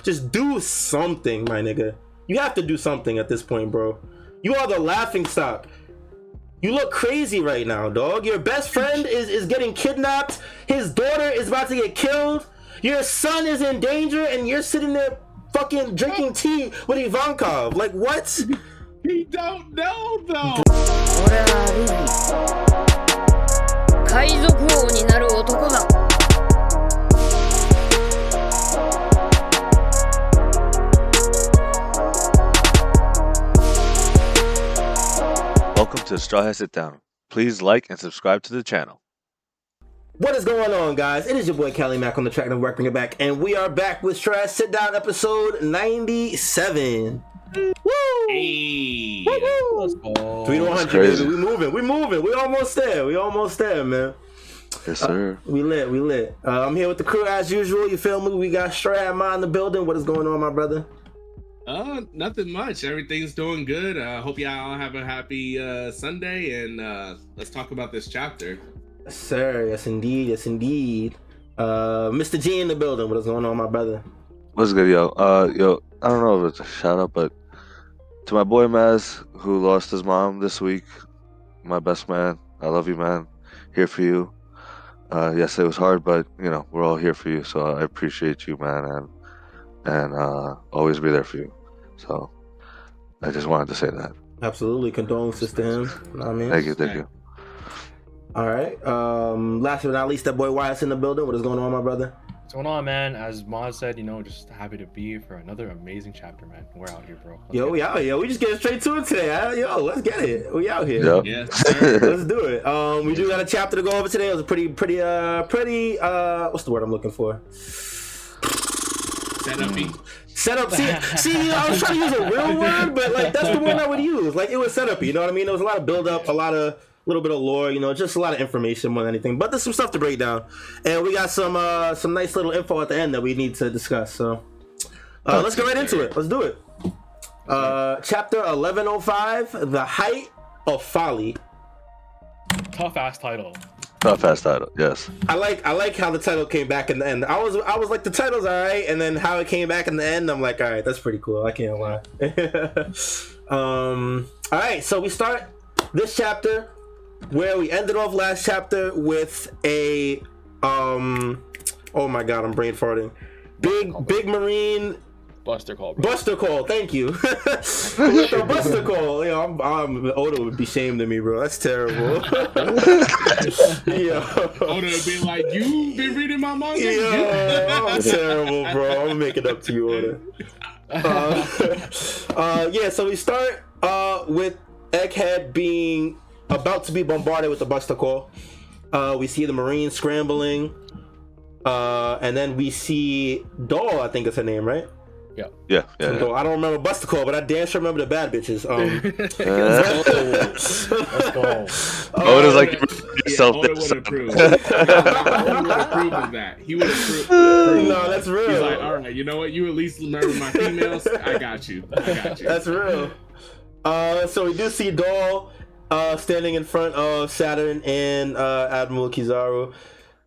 Just do something, my nigga. You have to do something at this point, bro. You are the laughing stock. You look crazy right now, dog. Your best friend is getting kidnapped. His daughter is about to get killed. Your son is in danger, and you're sitting there fucking drinking tea with Ivankov. Like, what? He don't know, though. Welcome to Strawhat Sitdown. Please like and subscribe to the channel. What is going on, guys? It is your boy Kelly Mac on the track and bring it back, and we are back with Strawhat Sitdown episode 97. Woo! Hey, woo-woo. Let's go. 3 to 100, baby. We moving. We almost there, man. Yes, sir. We lit. I'm here with the crew as usual. You feel me? We got Strawhat in the building. What is going on, my brother? Nothing much. Everything's doing good. Hope y'all all have a happy Sunday, and let's talk about this chapter. Yes, sir. Yes, indeed. Mr. G in the building. What is going on, my brother? What's good, yo? I don't know if it's a shout out, but to my boy Maz, who lost his mom this week, my best man. I love you, man. Here for you. Yes, it was hard, but you know we're all here for you. So I appreciate you, man, and always be there for you. So I just wanted to say that. Absolutely, condolences to him. You know what I mean? Thank you. All right. Last but not least, that boy YHuss in the building. What is going on, my brother? What's going on, man? As Maz said, just happy to be here for another amazing chapter, man. We're out here, bro. We out here. We just getting straight to it today. Let's get it. We out here. Yep. Yeah, let's do it. We do got a chapter to go over today. It was a pretty what's the word I'm looking for? Setup. See, I was trying to use a real word, but like that's the word I would use. Like it was setup. You know what I mean? There was a lot of build up, little bit of lore, just a lot of information more than anything. But there's some stuff to break down, and we got some nice little info at the end that we need to discuss. So let's go right into it. Let's do it. Chapter 1105: The Height of Folly. Tough ass title. Yes. I like how the title came back in the end. I was like, the title's alright, and then how it came back in the end, I'm like, alright, that's pretty cool. I can't lie. Alright, so we start this chapter where we ended off last chapter with a oh my god, I'm brain farting. Big Marine Buster call, bro. Buster call, thank you. With the Buster call. I'm Oda would be ashamed of me, bro. That's terrible. Oda would be like, you been reading my manga? I'm terrible, bro. I'm gonna make it up to you, Oda. So we start with Egghead being about to be bombarded with the Buster call. We see the Marines scrambling, and then we see Doll, I think is her name, right? Yeah. I don't remember Buster call, but I damn sure remember the bad bitches. Let's go. Oda's like yourself. Oda would approve. He would approve of that. He would approve. No, that's real. He's like, all right, you know what? You at least remember my females. I got you. That's real. So we do see Doll standing in front of Saturn and Admiral Kizaru,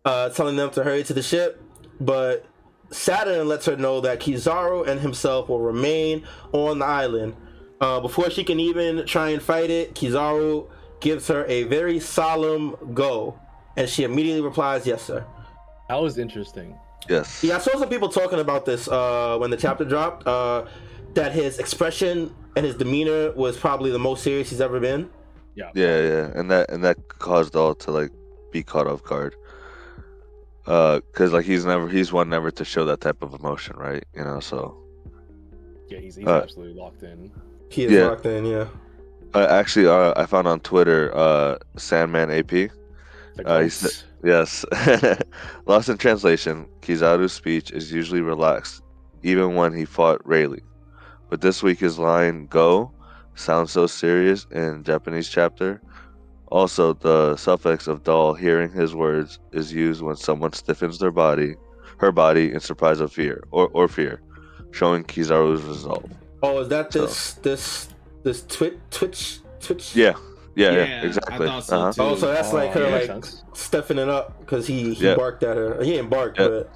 telling them to hurry to the ship, but Saturn lets her know that Kizaru and himself will remain on the island. Before she can even try and fight it, Kizaru gives her a very solemn go, and she immediately replies, "Yes, sir." That was interesting. Yes. Yeah, I saw some people talking about this when the chapter dropped, that his expression and his demeanor was probably the most serious he's ever been. Yeah, and that caused all to like be caught off guard. Because like he's one never to show that type of emotion, right? So yeah, he's absolutely locked in. He is locked in, yeah. Actually, I found on Twitter, Sandman AP. He said, yes. Lost in translation, Kizaru's speech is usually relaxed, even when he fought Rayleigh. But this week his line "go" sounds so serious in Japanese chapter. Also, the suffix of doll hearing his words is used when someone stiffens her body in surprise of fear or fear, showing Kizaru's resolve. Oh, is that this Twitch? Yeah, exactly. I thought so Oh, so that's like her chunks. stiffening up because he barked at her. He didn't bark, but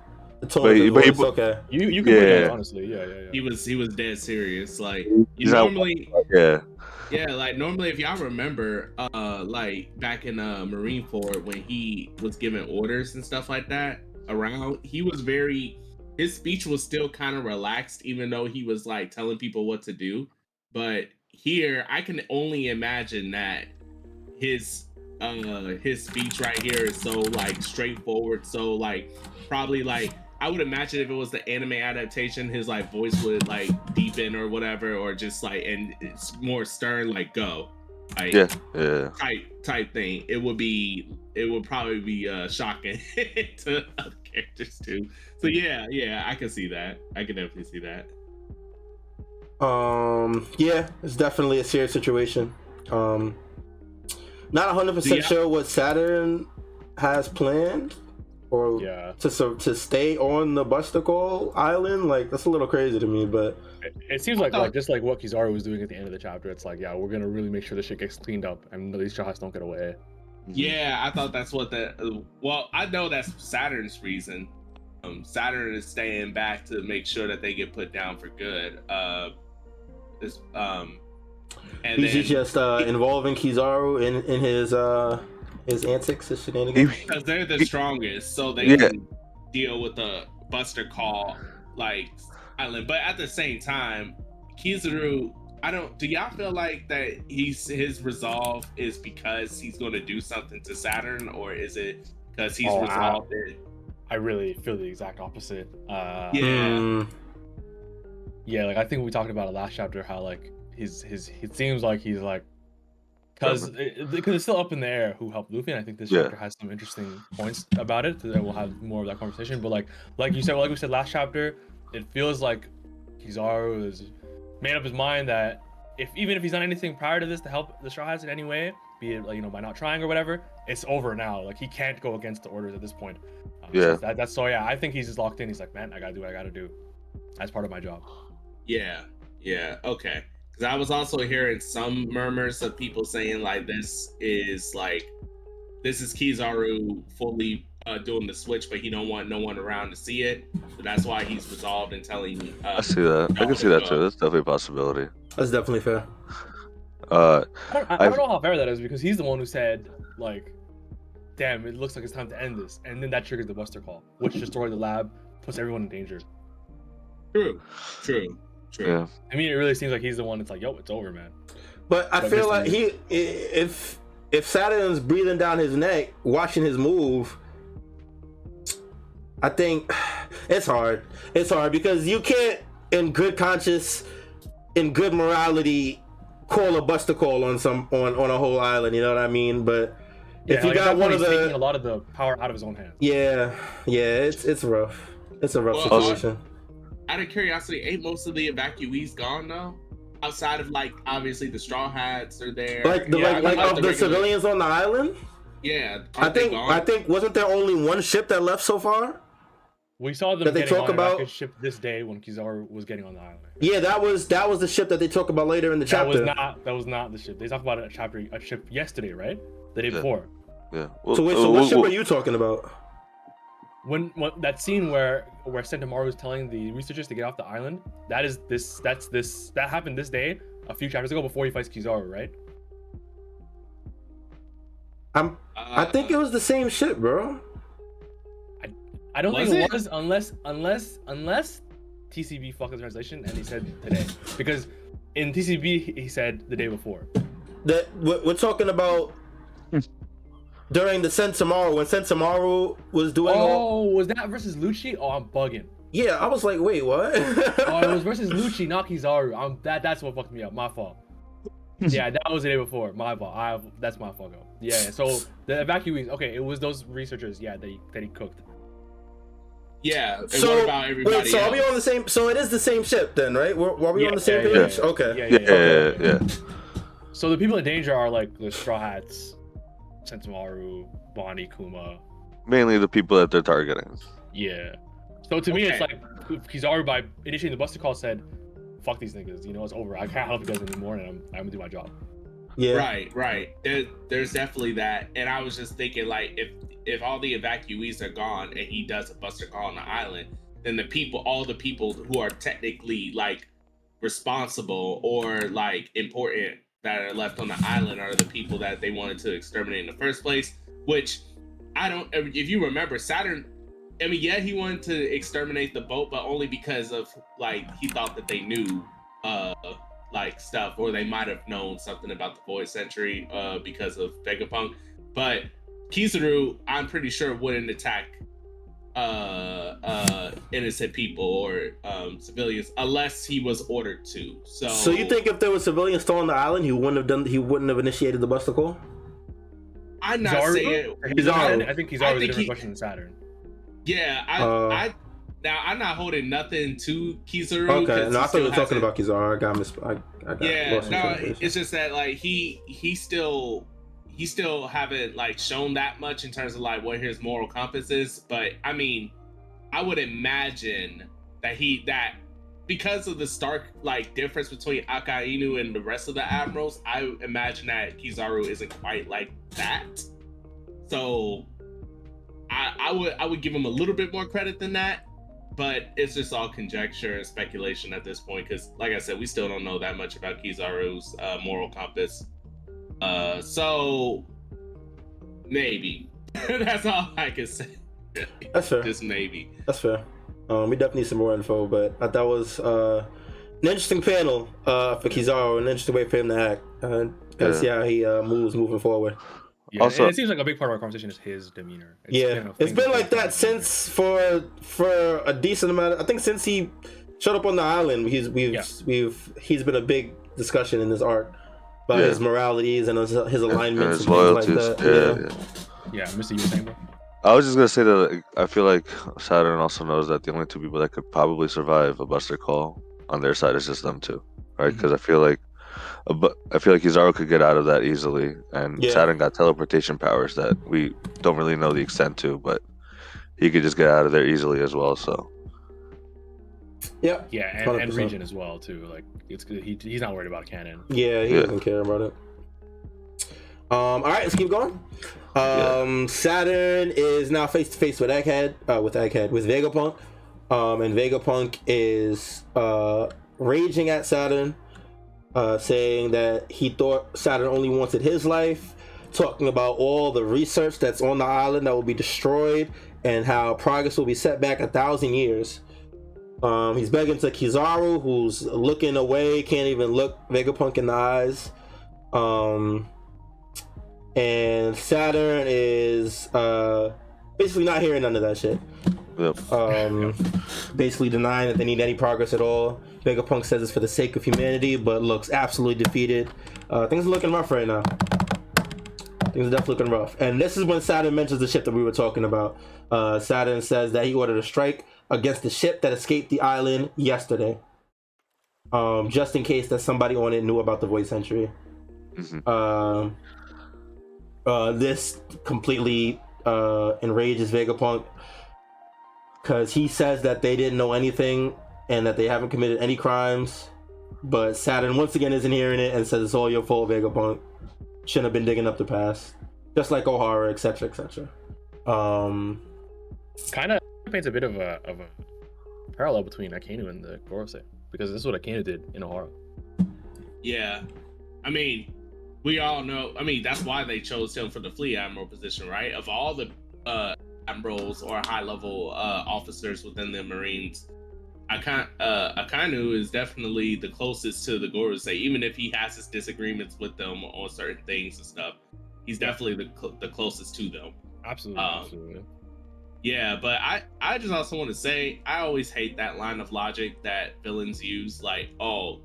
The tone But of he- his but he- voice, okay. You can put Yeah. that honestly. Yeah. He was dead serious. Like He's not- normally, Yeah. yeah, like normally if y'all remember, like back in Marineford when he was giving orders and stuff like that around, his speech was still kind of relaxed, even though he was like telling people what to do. But here, I can only imagine that his speech right here is so like straightforward, so like probably like I would imagine if it was the anime adaptation, his like voice would like deepen or whatever, or just like, and it's more stern, like go, like Yeah. type thing. It would probably be shocking to other characters too. So yeah, I can see that. I can definitely see that. Yeah, it's definitely a serious situation. Not 100% sure what Saturn has planned, or to stay on the Buster Call Island. Like, that's a little crazy to me, but it seems like just like what Kizaru was doing at the end of the chapter. It's like, yeah, we're gonna really make sure the shit gets cleaned up and these Strawhats don't get away. Yeah, I thought that's what well, I know that's Saturn's reason. Saturn is staying back to make sure that they get put down for good. And he's just involving Kizaru in his antics, his shenanigans. Because they're the strongest, so they can deal with the Buster Call like island. But at the same time, Kizaru, do y'all feel like that his resolve is because he's going to do something to Saturn, or is it because he's resolved it? I really feel the exact opposite. Yeah, like I think we talked about it last chapter, how like it seems like he's like, because it's still up in the air who helped Luffy, and I think this chapter has some interesting points about it, and we'll have more of that conversation. But like you said, like we said last chapter, it feels like Kizaru has made up his mind that even if he's done anything prior to this to help the Straw Hats in any way, be it like by not trying or whatever, it's over now. Like he can't go against the orders at this point. So I think he's just locked in. He's like, man, I gotta do what I gotta do. That's part of my job. Yeah, okay. Because I was also hearing some murmurs of people saying like this is Kizaru fully doing the switch, but he don't want no one around to see it. So that's why he's resolved in telling. I see that. I can see that too. That's definitely a possibility. That's definitely fair. I don't know how fair that is, because he's the one who said like, damn, it looks like it's time to end this, and then that triggers the Buster Call, which destroyed the lab, puts everyone in danger. True. Yeah. I mean, it really seems like he's the one that's like, yo, it's over, man. But I feel like if Saturn's breathing down his neck, watching his move, I think it's hard. It's hard because you can't, in good conscience, in good morality, call a Buster Call on a whole island. You know what I mean? But if you got one of taking a lot of the power out of his own hands. Yeah, it's rough. It's a rough situation. Out of curiosity, ain't most of the evacuees gone though? Outside of like obviously the Straw Hats are there. Like the civilians on the island? Yeah. I think wasn't there only one ship that left so far? We saw them getting on a ship this day when Kizaru was getting on the island. Yeah, that was the ship that they talk about later in the chapter. That was not the ship. They talked about a ship yesterday, right? The day before. Yeah. So what ship are you talking about? When that scene where Sentomaru was telling the researchers to get off the island, that happened this day, a few chapters ago, before he fights Kizaru, right? I think it was the same ship, bro. I don't think it was unless TCB fucked the translation and he said today, because in TCB he said the day before. That we're talking about. During the Sentomaru, when Sentomaru was doing was that versus Lucci? Oh, I'm bugging. Yeah, I was like, wait, what? It was versus Lucci, not Kizaru. That's what fucked me up. My fault. Yeah, that was the day before. My fault. That's my fuck up. Yeah, so the evacuees, okay, it was those researchers, that he cooked. Yeah, so what about everybody else? Are we on the same, so it is the same ship then, right? Were we on the same page? Yeah. Okay. Yeah. So the people in danger are like the Straw Hats, Sentomaru, Bonnie, Kuma. Mainly the people that they're targeting. Yeah. So to me, it's like Kizaru, by initiating the Buster Call, said, "Fuck these niggas. It's over. I can't help you guys anymore, and I'm gonna do my job." Yeah. Right. There's definitely that, and I was just thinking, like, if all the evacuees are gone and he does a Buster Call on the island, then all the people who are technically like responsible or like important that are left on the island are the people that they wanted to exterminate in the first place. Which I don't. If you remember, Saturn. I mean, yeah, he wanted to exterminate the boat, but only because of like he thought that they knew like stuff, or they might have known something about the Void Century because of Vegapunk. But Kizaru, I'm pretty sure, wouldn't attack innocent people or civilians unless he was ordered to. So you think if there was civilians still on the island, he wouldn't have initiated the Buster Call? I'm not saying Kizaru. I think Kizaru is a different question than Saturn. Yeah, now I'm not holding nothing to Kizaru. Okay, no, I thought you were talking about Kizaru. I got lost in translation. It's just that like he still haven't like shown that much in terms of like what his moral compass is. But I mean, I would imagine that because of the stark like difference between Akainu and the rest of the admirals, I imagine that Kizaru isn't quite like that. So I would give him a little bit more credit than that, but it's just all conjecture and speculation at this point, because like I said, we still don't know that much about Kizaru's moral compass. So maybe that's all I can say. That's fair. Just maybe. That's fair. We definitely need some more info, but I thought that was an interesting panel for Kizaru, an interesting way for him to act. Gotta see how he moves moving forward. Yeah, also, it seems like a big part of our conversation is his demeanor. It's been like that since for a decent amount. I think since he showed up on the island, he's been a big discussion in this arc about his moralities and his alignments and loyalties. Like that. Yeah, Mysta, you were saying, bro? I was just gonna say that I feel like Saturn also knows that the only two people that could probably survive a Buster Call on their side is just them two, right? Because I feel like Kizaru could get out of that easily, and Saturn got teleportation powers that we don't really know the extent to, but he could just get out of there easily as well. So yeah, and region as well too. Like it's good. He's not worried about canon. Yeah, he doesn't care about it. All right, let's keep going. Saturn is now face to face with Egghead, with Vegapunk, and Vegapunk is raging at Saturn, saying that he thought Saturn only wanted his life, talking about all the research that's on the island that will be destroyed and how progress will be set back 1,000 years. He's begging to Kizaru, who's looking away, can't even look Vegapunk in the eyes. And Saturn is basically not hearing none of that shit. Basically denying that they need any progress at all. Vegapunk says it's for the sake of humanity, but looks absolutely defeated. Things are looking rough right now. Things are definitely looking rough. And this is when Saturn mentions the ship that we were talking about. Saturn says that he ordered a strike against the ship that escaped the island yesterday. Just in case that somebody on it knew about the Void Century. This completely enrages Vegapunk, because he says that they didn't know anything and that they haven't committed any crimes, but Saturn once again isn't hearing it and says it's all your fault, Vegapunk. Shouldn't have been digging up the past, just like Ohara, etc., etc. Kind of paints a bit of a parallel between Akainu and the Gorosei, because this is what Akainu did in Ohara. Yeah, I mean, we all know. I mean, that's why they chose him for the fleet admiral position, right? Of all the admirals or high-level officers within the Marines, Akainu is definitely the closest to the Gorosei, even if he has his disagreements with them on certain things and stuff. He's definitely the closest to them. Absolutely. Yeah, but I just also want to say, I always hate that line of logic that villains use, like, oh,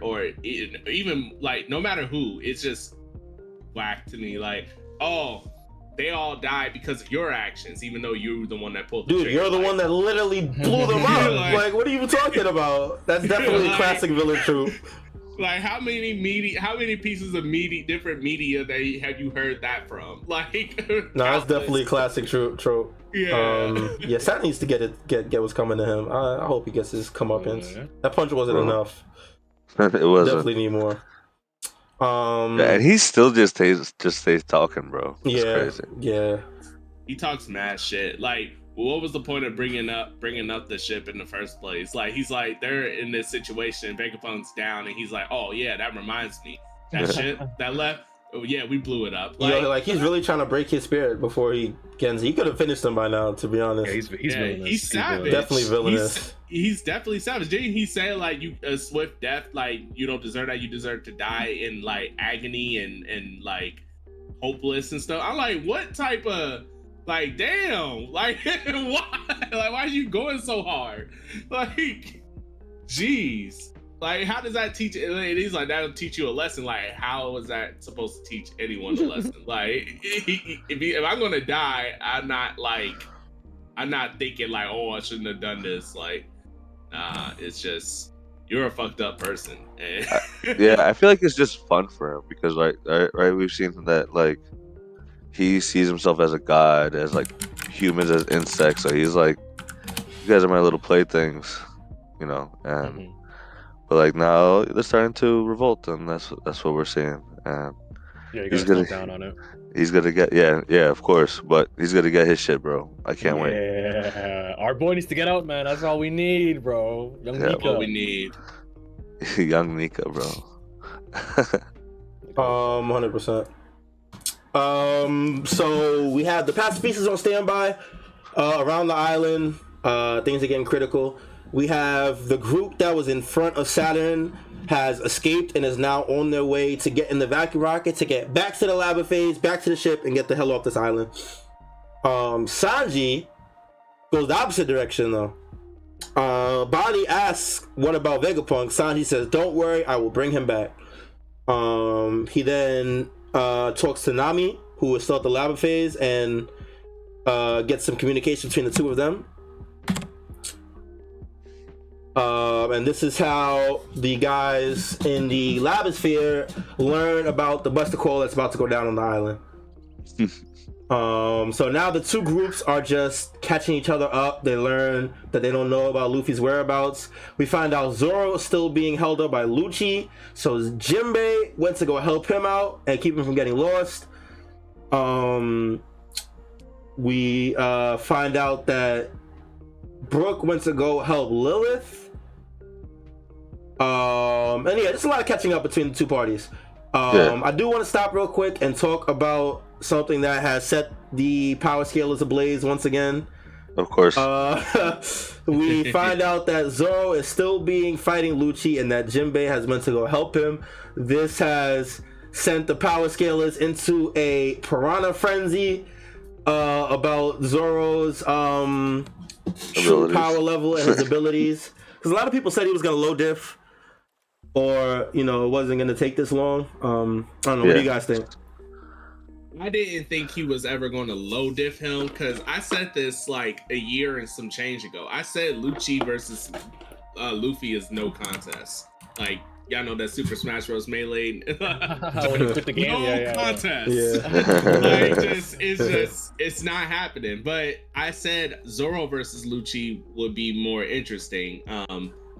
or even like, no matter who, it's just whack to me. Like, oh, they all died because of your actions, even though you're the one that pulled the trigger. You're the one that literally blew them up. Like, what are you talking about? That's definitely classic villain trope. Like, how many pieces of different media have you heard that from? Like, no, that's definitely a classic trope. Yeah. Saturn needs to get what's coming to him. I hope he gets his comeuppance. That punch wasn't enough. It wasn't. Definitely need more. And he still just stays talking, bro. It's crazy. Yeah. He talks mad shit. Like, what was the point of bringing up the ship in the first place? Like, he's like, they're in this situation, Vegapunk's down, and he's like, oh yeah, that reminds me, that shit that left. Oh yeah, we blew it up. Like, like he's really trying to break his spirit before he gets. He could have finished him by now, to be honest. Yeah, he's savage. Definitely villainous. He's definitely savage. Didn't he say like you a swift death? Like you don't deserve that. You deserve to die in like agony and like hopeless and stuff. I'm like, what type of like damn? Like why? Like why are you going so hard? Like, jeez. Like, how does that teach? And he's like, that'll teach you a lesson. Like, how is that supposed to teach anyone a lesson? Like, if I'm gonna die, I'm not thinking like, oh, I shouldn't have done this. Like, nah, it's just you're a fucked up person. Yeah, I feel like it's just fun for him because right, we've seen that like he sees himself as a god, as like humans as insects. So he's like, you guys are my little playthings, you know, and. But like now they're starting to revolt, and that's what we're seeing. And yeah, you gotta slow down on it. He's gonna get yeah, of course, but he's gonna get his shit, bro. I can't wait. Yeah, our boy needs to get out, man. That's all we need, bro. Young Nika. That's what we need. Young Nika, bro. 100%. So we have the pacifistas on standby around the island. Things are getting critical. We have the group that was in front of Saturn has escaped and is now on their way to get in the vacuum rocket to get back to the lava phase, back to the ship, and get the hell off this island. Sanji goes the opposite direction though. Bonnie asks, "What about Vegapunk?" Sanji says, "Don't worry, I will bring him back." He then talks to Nami, who is still at the lava phase, and gets some communication between the two of them. And this is how the guys in the labosphere learn about the Buster Call that's about to go down on the island. So now the two groups are just catching each other up. They learn that they don't know about Luffy's whereabouts. We find out Zoro is still being held up by Lucci. So Jinbei went to go help him out and keep him from getting lost. We find out that Brooke went to go help Lilith. And yeah, there's a lot of catching up between the two parties. I do want to stop real quick and talk about something that has set the power scalers ablaze once again. Of course. We find out that Zoro is still fighting Lucci and that Jinbei has meant to go help him. This has sent the power scalers into a piranha frenzy about Zoro's true power level and his abilities. Because a lot of people said he was going to low diff, or it wasn't going to take this long. I don't know. What do you guys think? I didn't think he was ever going to low diff him, because I said this like a year and some change ago. I said Lucci versus Luffy is no contest. Like, y'all know that Super Smash Bros. Melee. When he quit the game, no contest. It's not happening. But I said Zoro versus Lucci would be more interesting.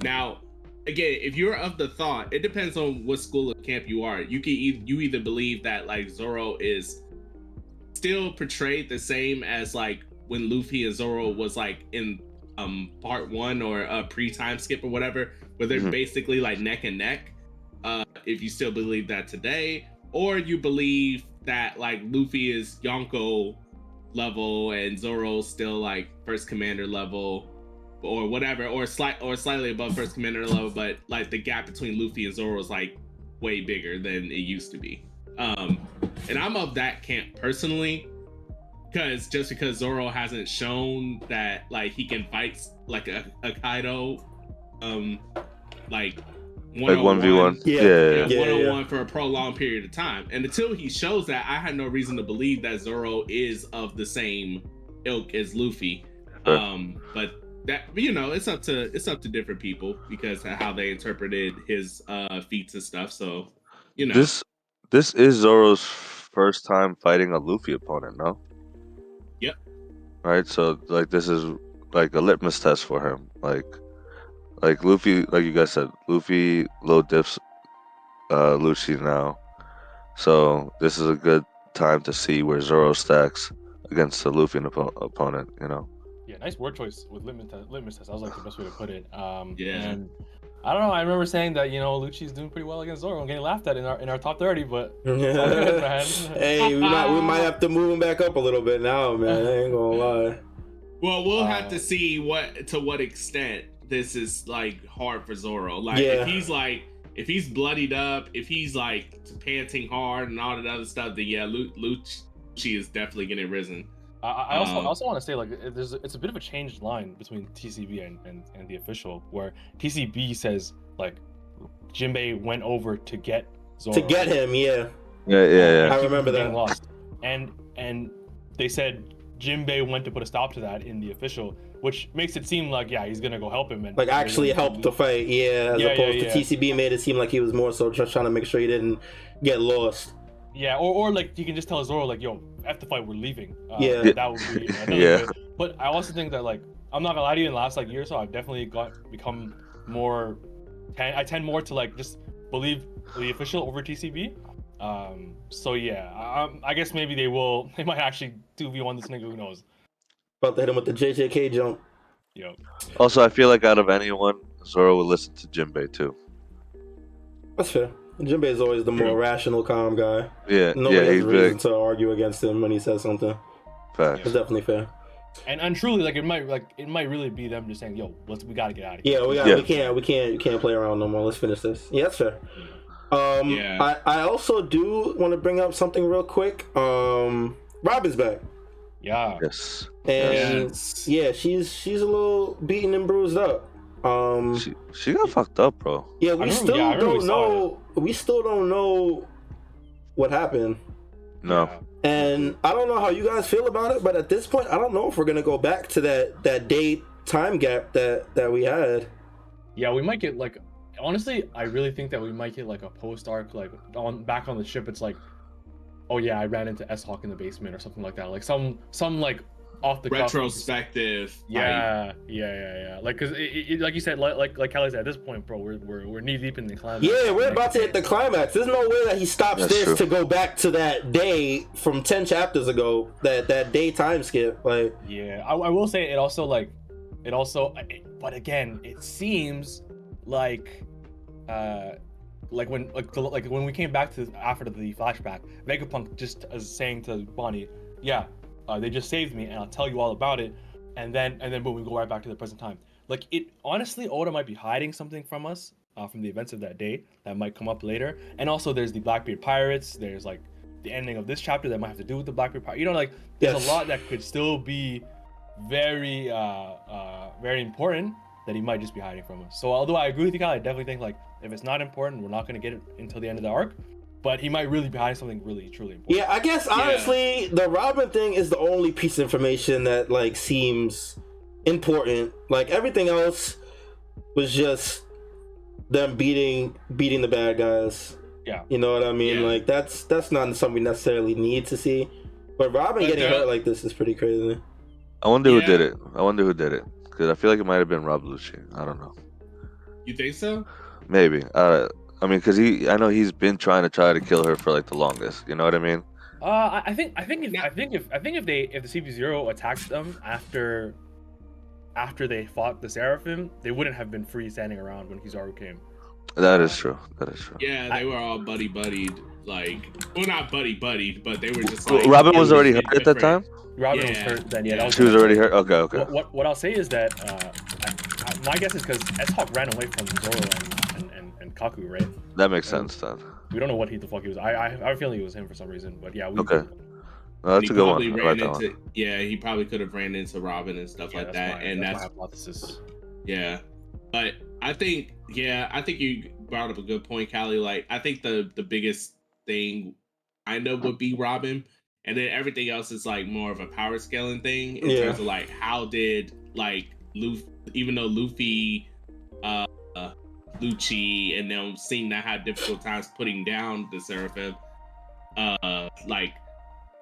Now, again, if you're of the thought, it depends on what school of camp you are. You either believe that like Zoro is still portrayed the same as like when Luffy and Zoro was like in part 1 or a pre-time skip or whatever, where they're basically like neck and neck. If you still believe that today, or you believe that like Luffy is Yonko level and Zoro still like first commander level, or whatever, or slightly above first commander level, but like the gap between Luffy and Zoro is like way bigger than it used to be. And I'm of that camp personally, because Zoro hasn't shown that like he can fight like a Kaido, like 1v1, yeah, 1-on-1 for a prolonged period of time. And until he shows that, I had no reason to believe that Zoro is of the same ilk as Luffy. But that, it's up to different people because of how they interpreted his feats and stuff. So, this is Zoro's first time fighting a Luffy opponent, no? Yep. Right, so like this is like a litmus test for him. Like Luffy, like you guys said, Luffy low dips Lucci now. So this is a good time to see where Zoro stacks against the Luffy opponent. You know. Yeah, nice word choice with litmus test. That was like the best way to put it. Yeah. And I don't know. I remember saying that Lucci's doing pretty well against Zoro and getting laughed at in our top 30, but it's all good, man. Hey, we might have to move him back up a little bit now, man. I ain't gonna lie. Well, we'll have to see to what extent this is like hard for Zoro. Like if he's bloodied up, if he's like panting hard and all that other stuff, then yeah, Lucci is definitely getting risen. I also want to say like it's a bit of a changed line between TCB and the official, where TCB says like Jinbei went over to get Zoro. To get him, yeah. Yeah. I remember that. Lost. And they said Jinbei went to put a stop to that in the official, which makes it seem like he's gonna go help him and like actually help the fight, as opposed to TCB made it seem like he was more so just trying to make sure he didn't get lost. Yeah, or like you can just tell Zoro like, yo, F the fight, we're leaving. That would be good. But I also think that like, I'm not gonna lie to you, in the last like year or so, I've definitely become more. I tend more to like just believe the official over TCB. So yeah, I guess maybe they might actually 2v1 this nigga. Who knows? About to hit him with the JJK jump. Yep. Also, I feel like out of anyone, Zoro would listen to Jinbei too. That's fair. Jinbei is always the more rational, calm guy. Yeah, nobody has reason to argue against him when he says something. Facts. It's definitely fair. And truly, like it might really be them just saying, "Yo, we gotta get out of here." Yeah, we can't play around no more. Let's finish this. Yeah, that's fair. I also do want to bring up something real quick. Robin's back. Yeah. Yes. And yeah, she's a little beaten and bruised up. She got fucked up, bro. Yeah, we still don't know. We still don't know what happened. No. Yeah. And I don't know how you guys feel about it, but at this point, I don't know if we're gonna go back to that day time gap that we had. Yeah, we might get like, honestly, I really think that we might get like a post arc, like back on the ship. It's like, oh yeah, I ran into S-Hawk in the basement or something like that. Like some like off the retrospective. Yeah. Like, cause it like you said, like Kelly said, at this point, bro, we're knee deep in the climax. Yeah, we're about to hit the climax. There's no way that he stops to go back to that day from 10 chapters ago. That day time skip. Like, yeah, I will say it also, but again, it seems like when we came back to after the flashback, Vegapunk just is saying to Bonnie, they just saved me, and I'll tell you all about it, and then boom, we go right back to the present time. Like, it honestly, Oda might be hiding something from us, from the events of that day that might come up later. And also, there's the Blackbeard Pirates. There's like the ending of this chapter that might have to do with the Blackbeard Pirates. Like there's a lot that could still be very, very important that he might just be hiding from us. So although I agree with you, Kyle, I definitely think like if it's not important, we're not going to get it until the end of the arc. But he might really be hiding something really, truly important. Yeah, I guess honestly, the Robin thing is the only piece of information that like seems important. Like everything else was just them beating the bad guys. Yeah, you know what I mean. Like that's not something we necessarily need to see. But Robin getting hurt like this is pretty crazy. I wonder who did it. Because I feel like it might have been Rob Lucci. I don't know. You think so? Maybe. I mean, because I know he's been trying to kill her for like the longest. You know what I mean? I think if the CP0 attacked them after they fought the Seraphim, they wouldn't have been free standing around when Kizaru came. That is true. Yeah, they were all buddied. Like, well, not buddied, but they were just like. Robin was already hurt at that time. Robin was hurt then. Yeah, she was already hurt. Okay. What I'll say is that my guess is because S-Hawk ran away from Zoro and Kaku, right? That makes sense then. We don't know what the fuck he was. I have a feeling it was him for some reason, but yeah. Okay. Well, that's a good one. He probably could have ran into Robin and stuff like that, and that's my hypothesis. Yeah, but I think you brought up a good point, Callie. Like, I think the biggest thing kind of would be Robin, and then everything else is like more of a power scaling thing in terms of like how did like Luffy, even though Luffy, Lucci, and them seem to have difficult times putting down the Seraphim. Like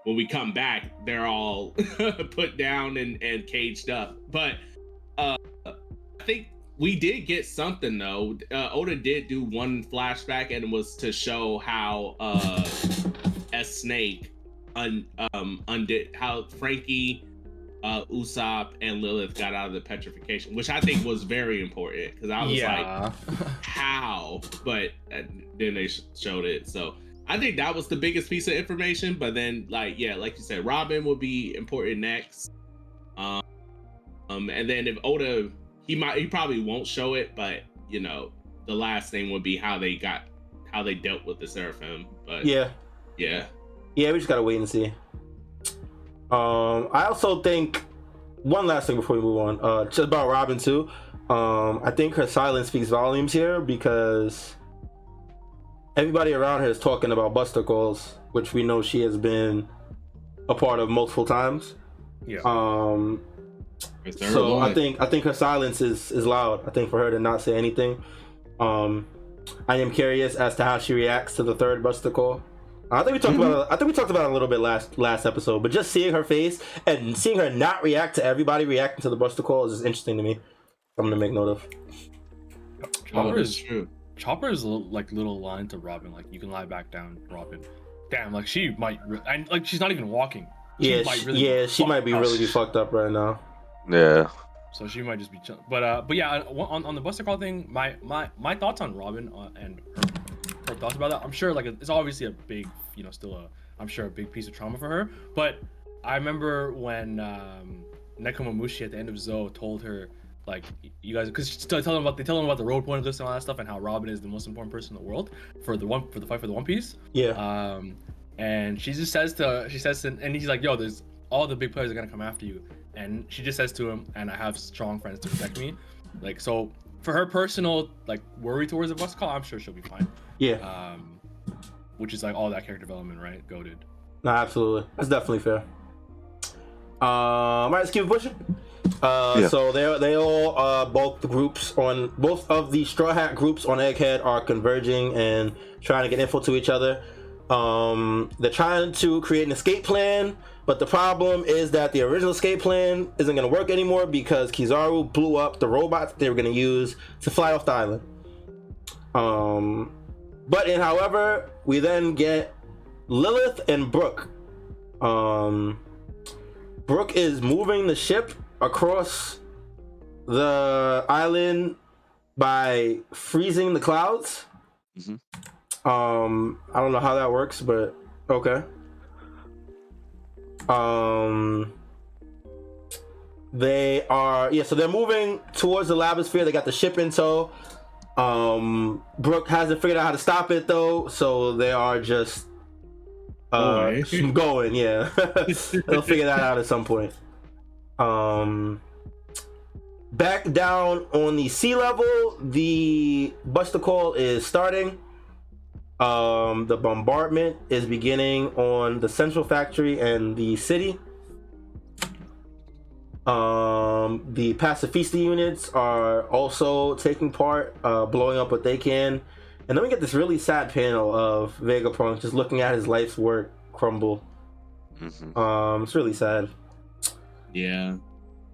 when we come back, they're all put down and caged up. But I think we did get something though. Oda did do one flashback, and it was to show how snake undid, how Franky, Usopp, and Lilith got out of the petrification, which I think was very important because I was like, how? But then they showed it, so I think that was the biggest piece of information. But then, like you said, Robin will be important next. And then if Oda, he probably won't show it, but you know, the last thing would be how they dealt with the Seraphim. But yeah, we just gotta wait and see. I also think one last thing before we move on, just about Robin too. I think her silence speaks volumes here because everybody around her is talking about Buster Calls, which we know she has been a part of multiple times. Yeah. So I think her silence is loud. I think for her to not say anything. I am curious as to how she reacts to the third Buster Call. I think we talked about it a little bit last episode, but just seeing her face and seeing her not react to everybody reacting to the Buster Call is just interesting to me. I'm gonna make note of. Chopper's like little line to Robin, like, you can lie back down, Robin. Damn, like she might, and like she's not even walking. She might be really fucked up right now. Yeah. So she might just be chill. But yeah, on the Buster Call thing, my thoughts on Robin and her thoughts about that. I'm sure like it's obviously a big, you know, I'm sure a big piece of trauma for her. But I remember when Nekomamushi at the end of Zou told her, like, you guys, because they tell them about the road point list and all that stuff, and how Robin is the most important person in the world for the fight for the One Piece. Yeah. And she says, and he's like, yo, there's all the big players are gonna come after you, and she just says to him, and I have strong friends to protect me. Like, so for her personal like worry towards the Buster Call, I'm sure she'll be fine. Yeah. Which is like all that character development, right? Goated. No, absolutely. That's definitely fair. All right, let's keep it pushing. So they all both of the Straw Hat groups on Egghead are converging and trying to get info to each other. They're trying to create an escape plan, but the problem is that the original escape plan isn't going to work anymore because Kizaru blew up the robots they were going to use to fly off the island. However, we then get Lilith and Brook. Brook is moving the ship across the island by freezing the clouds. Mm-hmm. I don't know how that works, but okay. So they're moving towards the labosphere. They got the ship in tow. Brook hasn't figured out how to stop it though, so they are just going. Yeah. They'll figure that out at some point. Back down on the sea level, the Buster Call is starting. The bombardment is beginning on the central factory and the city. The pacifista units are also taking part, blowing up what they can. And then we get this really sad panel of Vegapunk just looking at his life's work crumble. Mm-hmm. It's really sad. Yeah.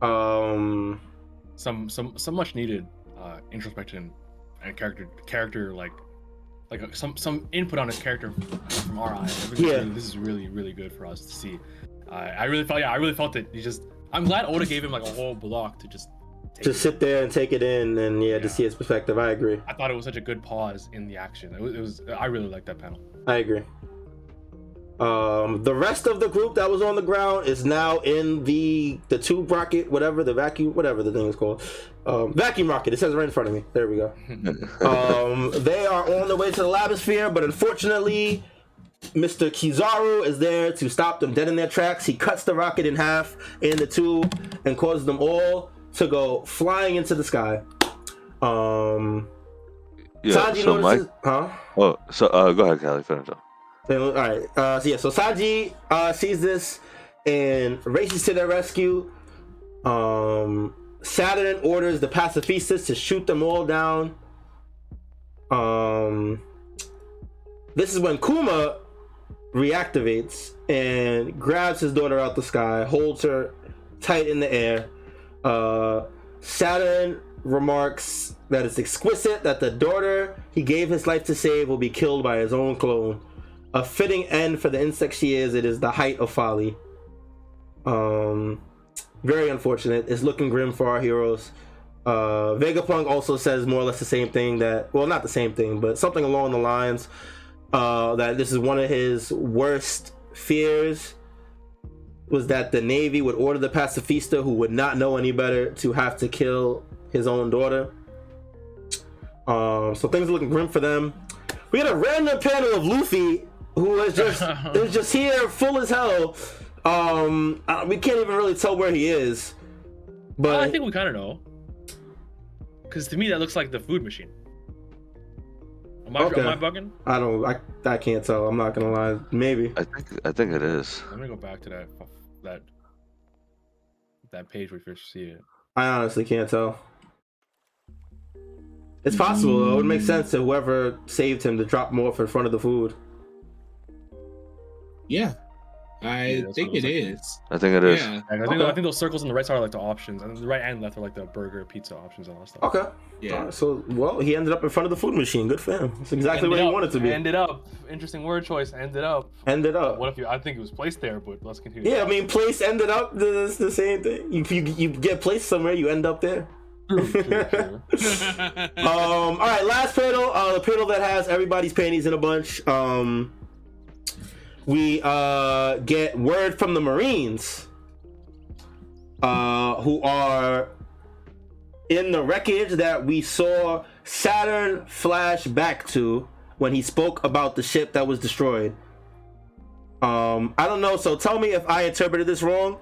Some much needed introspection and character like some input on his character from our eyes. This is really, really good for us to see. I really felt it. I'm glad Oda gave him like a whole block to just sit there and take it in and to see his perspective. I agree. I thought it was such a good pause in the action. It was I really liked that panel. I agree. The rest of the group that was on the ground is now in the tube rocket, whatever the thing is called. Vacuum rocket. It says right in front of me. There we go. They are on the way to the labosphere, but unfortunately, Mr. Kizaru is there to stop them dead in their tracks. He cuts the rocket in half in the tube and causes them all to go flying into the sky. Sanji notices, go ahead, Callie, finish up. All right. So Sanji sees this and races to their rescue. Saturn orders the pacifistas to shoot them all down. This is when Kuma reactivates and grabs his daughter out the sky, holds her tight in the air. Saturn remarks that it's exquisite that the daughter he gave his life to save will be killed by his own clone. a fitting end for the insect she is. It is the height of folly. Very unfortunate. It's looking grim for our heroes. Vegapunk also says more or less the same thing, that, well, not the same thing, but something along the lines that this is one of his worst fears, was that the Navy would order the pacifista, who would not know any better, to have to kill his own daughter. So things are looking grim for them. We had a random panel of Luffy, who is just here full as hell. We can't even really tell where he is, but I think we kind of know, because to me that looks like the food machine. Am I bugging? I can't tell. I'm not gonna lie. Maybe. I think it is. Let me go back to that page where you first see it. I honestly can't tell. It's possible though. It would make sense to whoever saved him to drop more in front of the food. Yeah. I think it is. I think it is. Yeah. I think those circles on the right side are like the options, and the right and left are like the burger, pizza options, and all that stuff. Okay. Yeah. So, well, he ended up in front of the food machine. Good for him. That's exactly where he wanted to be. Ended up. Interesting word choice. Ended up. What if I think it was placed there, but let's continue. Yeah, I mean, place ended up. It's the same thing. You get placed somewhere, you end up there. True. All right, last panel. The panel that has everybody's panties in a bunch. We get word from the Marines, who are in the wreckage that we saw Saturn flash back to when he spoke about the ship that was destroyed. I don't know, so tell me if I interpreted this wrong.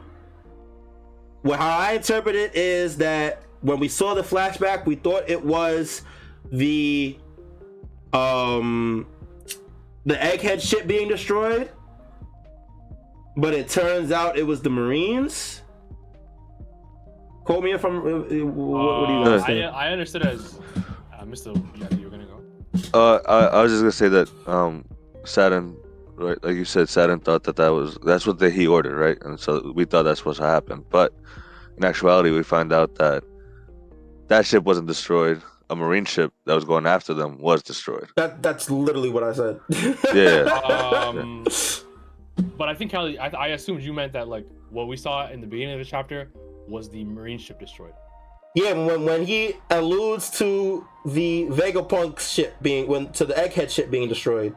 Well, how I interpret it is that when we saw the flashback, we thought it was the Egghead ship being destroyed, but it turns out it was the Marines. Quote me if I'm. What do you understand? I understood it as Mysta. Yeah, you were gonna go. I was just gonna say that Saturn, right? Like you said, Saturn thought that's what he ordered, right? And so we thought that's supposed to happen, but in actuality, we find out that ship wasn't destroyed. A Marine ship that was going after them was destroyed. That's literally what I said. Yeah. But I think, Callie, I assumed you meant that like what we saw in the beginning of the chapter was the Marine ship destroyed. Yeah, when he alludes to the Vegapunk's ship to the Egghead ship being destroyed.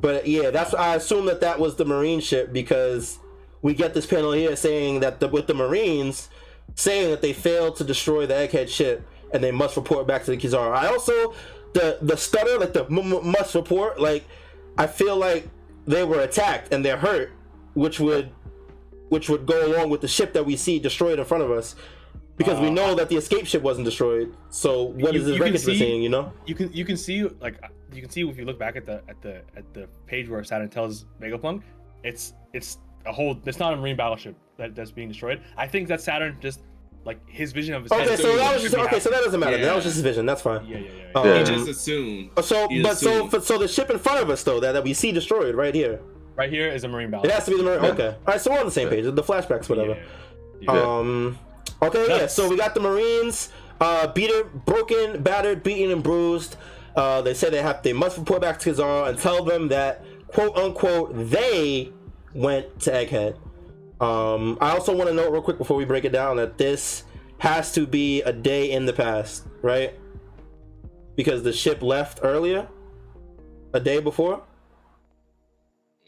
But yeah, I assume that was the Marine ship, because we get this panel here saying that with the Marines saying that they failed to destroy the Egghead ship and they must report back to the Kizaru. I also the stutter, like the must report, like I feel like they were attacked and they're hurt, which would go along with the ship that we see destroyed in front of us, because we know that the escape ship wasn't destroyed. So what is this record saying? You know, you can see if you look back at the page where Saturn tells Vegapunk, it's not a Marine battleship that's being destroyed. I think that Saturn just, like, his vision of his head. So that doesn't matter. Yeah. That was just his vision. That's fine. Yeah. He just assumed. So the ship in front of us though that we see destroyed right here. Right here is a Marine battleship. It has to be the Marine. Okay. All right. So we're on the same page. The flashbacks, whatever. Yeah. Okay. Yeah. So we got the Marines, broken, battered, beaten, and bruised. They say they must report back to Kizaru and tell them that, quote unquote, they went to Egghead. I also want to note real quick before we break it down that this has to be a day in the past, right? Because the ship left earlier, a day before.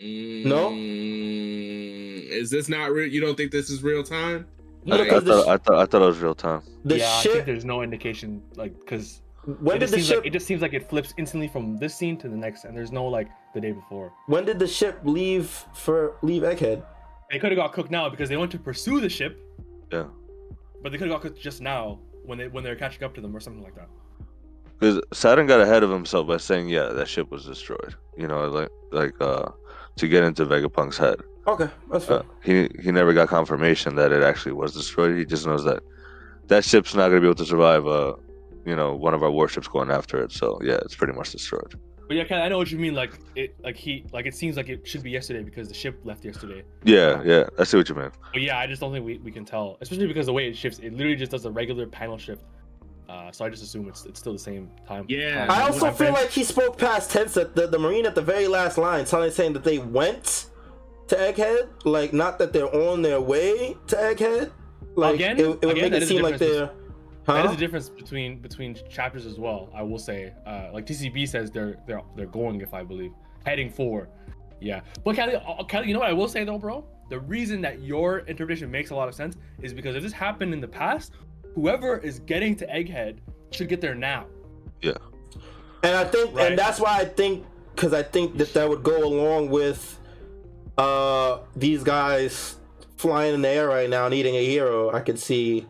No, is this not real? You don't think this is real time? No, I thought it was real time. I think there's no indication, like, because it just seems like it flips instantly from this scene to the next, and there's no like the day before. When did the ship leave Egghead? They could have got cooked now because they went to pursue the ship. Yeah. But they could have got cooked just now when they're catching up to them or something like that. Because Saturn got ahead of himself by saying, "Yeah, that ship was destroyed." You know, like to get into Vegapunk's head. Okay, that's fine. He never got confirmation that it actually was destroyed. He just knows that ship's not gonna be able to survive. One of our warships going after it. So yeah, it's pretty much destroyed. But yeah, I know what you mean. It seems like it should be yesterday because the ship left yesterday. Yeah, I see what you mean. But yeah, I just don't think we can tell, especially because the way it shifts, it literally just does a regular panel shift So I just assume it's still the same time. Yeah. I also time feel frame. like he spoke past tense at the Marine at the very last line, saying that they went to Egghead, like not that they're on their way to Egghead. Like Again, it would make that it is a seem like difference they're. That is the difference between chapters as well. I will say, like TCB says, they're going, if I believe, heading for, yeah. But Kelly, you know what I will say though, bro? The reason that your interpretation makes a lot of sense is because if this happened in the past, whoever is getting to Egghead should get there now. Yeah. And I think, Right. and that's why I think, because I think that would go along with these guys flying in the air right now, needing a hero. I could see.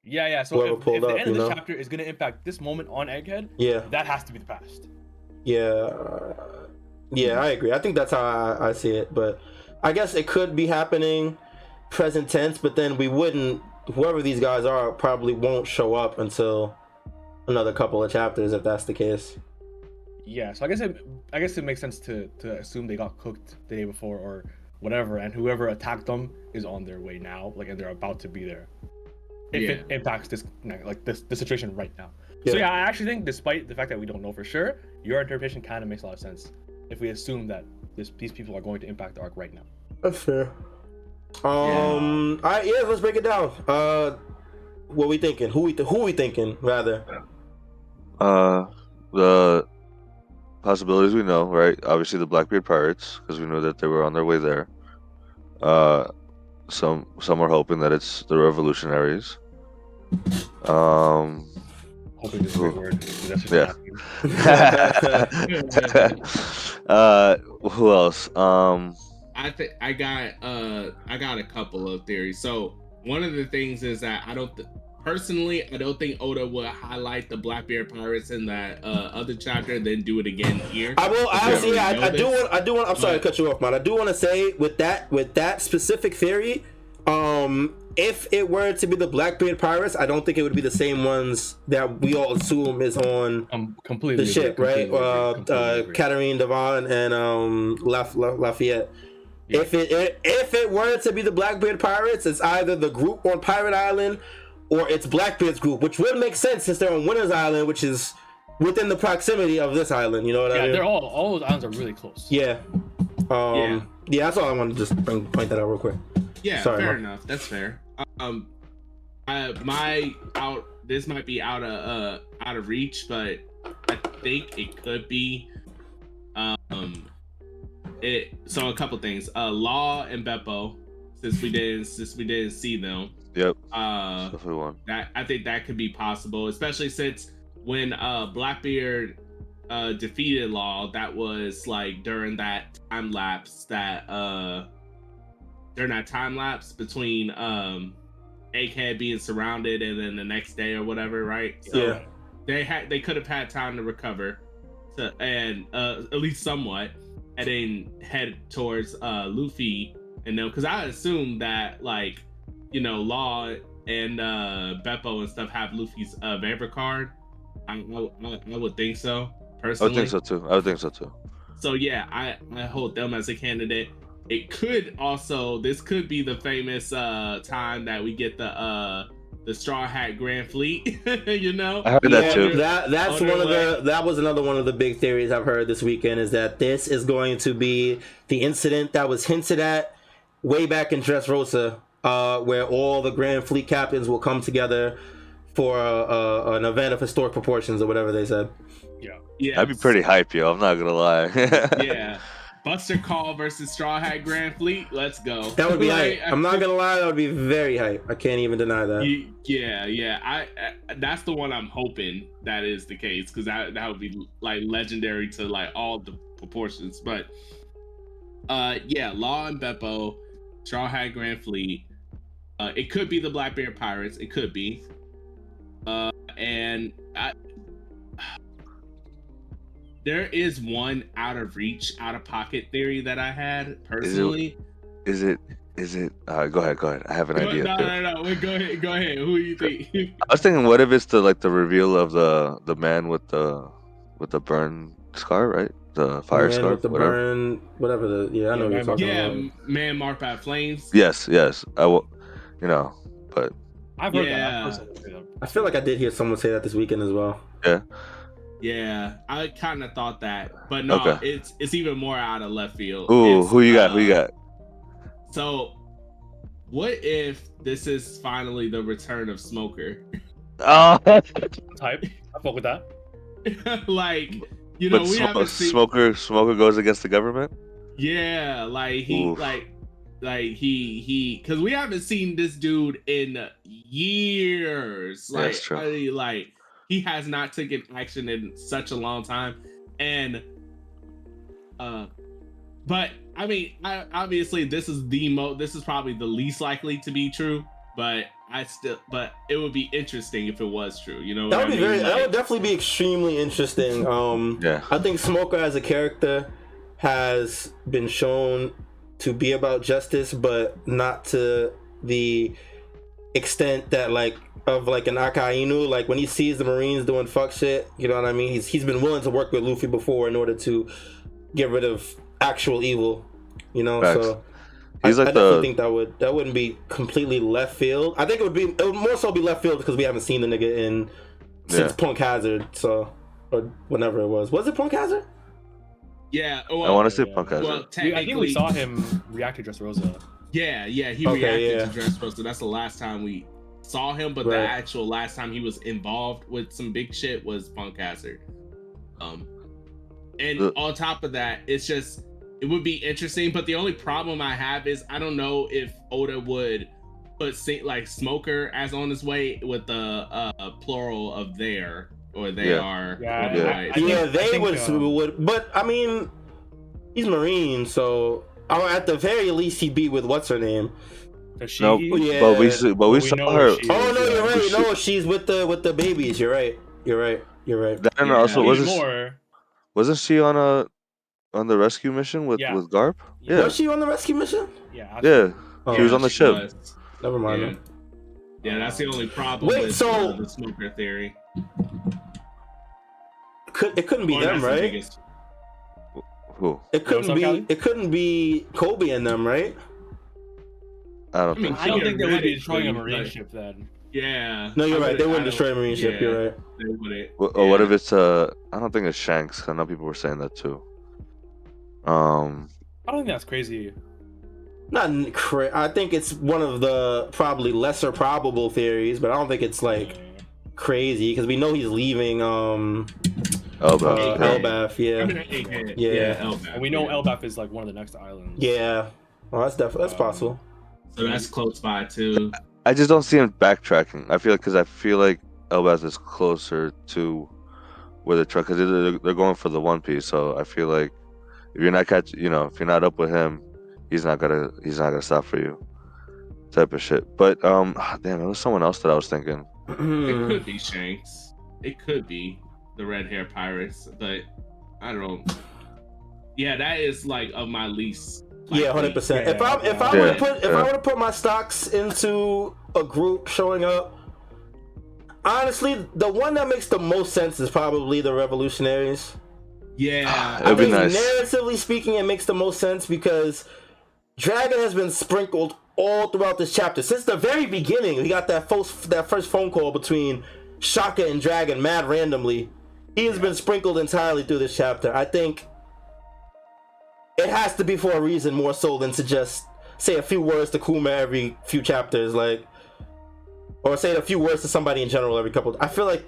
Yeah. So Whoever if pulled the up, end of you this know? chapter is going to impact this moment on Egghead, Yeah. that has to be the past. Yeah. Yeah, I agree. I think that's how I see it. But I guess it could be happening present tense, but then we wouldn't. Whoever these guys are probably won't show up until another couple of chapters if that's the case. Yeah, so I guess it makes sense to assume they got cooked the day before or whatever, and whoever attacked them is on their way now, like, and they're about to be there. If it impacts this situation right now. So yeah, I actually think, despite the fact that we don't know for sure, your interpretation kind of makes a lot of sense if we assume that these people are going to impact the arc right now. That's fair. All right, yeah, let's break it down. What we thinking? Who we thinking rather? The possibilities we know, right? Obviously the Blackbeard Pirates, because we know that they were on their way there. Some are hoping that it's the Revolutionaries. Hoping is a great word. That's just Yeah. Who else? I think I got a couple of theories. So one of the things is that I don't think Oda would highlight the Blackbeard Pirates in that other chapter, then do it again here. I will. Honestly, I do want. I'm sorry to But- cut you off, man. I do want to say with that specific theory, if it were to be the Blackbeard Pirates, I don't think it would be the same ones that we all assume is on completely the ship, right? Completely agree. Katarine Devon and Lafayette. Yeah. If it were to be the Blackbeard Pirates, it's either the group on Pirate Island or it's Blackbeard's group, which would make sense since they're on Winter's Island, which is within the proximity of this island. You know what I mean? Yeah, they're all those islands are really close. Yeah. Yeah, that's all I wanted to just point that out real quick. Yeah, Sorry, fair Mark. enough. That's fair. This might be out of reach, but I think it could be. So a couple things. Law and Beppo, since we didn't see them. Yep. Definitely one. That I think that could be possible, especially since when Blackbeard defeated Law, that was like during that time lapse between Egghead being surrounded and then the next day or whatever, right? So they could have had time to recover, and at least somewhat, and then head towards Luffy. And because I assume that, like, you know, Law and Beppo and stuff have Luffy's Vapor card. I would think so, personally. I would think so too. So yeah, I hold them as a candidate. It could also, this could be the famous time that we get the Strawhat Grand Fleet. You know, I heard that too. That was another one of the big theories I've heard this weekend, is that this is going to be the incident that was hinted at way back in Dressrosa, where all the Grand Fleet captains will come together for an event of historic proportions or whatever they said. Yeah, That'd be pretty hype, yo. I'm not gonna lie. Yeah, Buster Call versus Straw Hat Grand Fleet. Let's go. That would be hype. I'm not gonna lie, that would be very hype. I can't even deny that. Yeah. I that's the one I'm hoping that is the case, because that would be like legendary to like all the proportions. But yeah, Law and Beppo, Straw Hat Grand Fleet. It could be the Blackbeard Pirates. It could be. And there is one out of reach, out of pocket theory that I had personally. Is it? Go ahead. I have an idea. No. Go ahead. Who do you think? I was thinking, what if it's the reveal of the man with the burn scar, right? The fire scar, with the burn, whatever I know what you're talking about. Man marked by flames. Yes. I will, but I've heard that. I've heard someone say that. I feel like I did hear someone say that this weekend as well. Yeah, I kind of thought that, but no, Okay. it's even more out of left field. Ooh, It's, who you got? Who you got? So, what if this is finally the return of Smoker? Oh, Type. I fuck with that. Like, you know, but we haven't seen. Smoker goes against the government. Yeah, like he, Oof. like he, because we haven't seen this dude in years. Like, That's true. I mean, like he has not taken action in such a long time, and but I mean, obviously this is this is probably the least likely to be true, but it would be interesting if it was true. You know, That would be that would definitely be extremely interesting. Yeah. I think Smoker as a character has been shown to be about justice, but not to the extent that of an Akainu. Like when he sees the Marines doing fuck shit, you know what I mean? He's been willing to work with Luffy before in order to get rid of actual evil, you know. Facts. So He's I definitely think that wouldn't be completely left field. I think it would more so be left field because we haven't seen the nigga since Punk Hazard, so or whenever it was. Was it Punk Hazard? Yeah, I want to say Punk Hazard. Well, I think we saw him react to Dressrosa. Yeah, he reacted to Dressrosa. That's the last time we saw him, but the actual last time he was involved with some big shit was Punk Hazard. And on top of that, it would be interesting, but the only problem I have is I don't know if Oda would put Smoker as on his way with the plural of their or they are. They would, but I mean, he's Marine, so at the very least he'd be with what's her name. Nope. Yeah. But we saw her. Oh no, you're right. No, she's with the babies. You're right. Then also wasn't she on the rescue mission with Garp? Yeah. Was she on the rescue mission? Yeah. Yeah. She was on the ship. Never mind. Yeah, that's the only problem with the Smoker theory. It couldn't be them, right? Who? It couldn't be Kobe and them, right? I don't think. I don't think they would be destroying a marine ship then. Yeah. No, you're right. They wouldn't destroy a marine ship. You're right. They wouldn't. What if it's I don't think it's Shanks. I know people were saying that too. I don't think that's crazy. I think it's one of the probably lesser probable theories, but I don't think it's crazy because we know he's leaving Elbaf. Yeah. Elbaf. And we know Elbaf is one of the next islands. Yeah. Well, that's possible. So that's close by too. I just don't see him backtracking. I feel like Elbaf is closer to where the truck, because they're going for the One Piece. So I feel like if you're not if you're not up with him, he's not gonna stop for you, type of shit. But damn, it was someone else that I was thinking. It could be Shanks. It could be the red hair pirates, but I don't know. Yeah, that is of my least. Yeah, 100%. If I were to put my stocks into a group showing up, honestly, the one that makes the most sense is probably the Revolutionaries. Yeah, I think narratively speaking, it makes the most sense because Dragon has been sprinkled all throughout this chapter since the very beginning. We got that first phone call between Shaka and Dragon, mad randomly. He has been sprinkled entirely through this chapter. I think it has to be for a reason more so than to just say a few words to Kuma every few chapters, or say a few words to somebody in general every couple. I feel like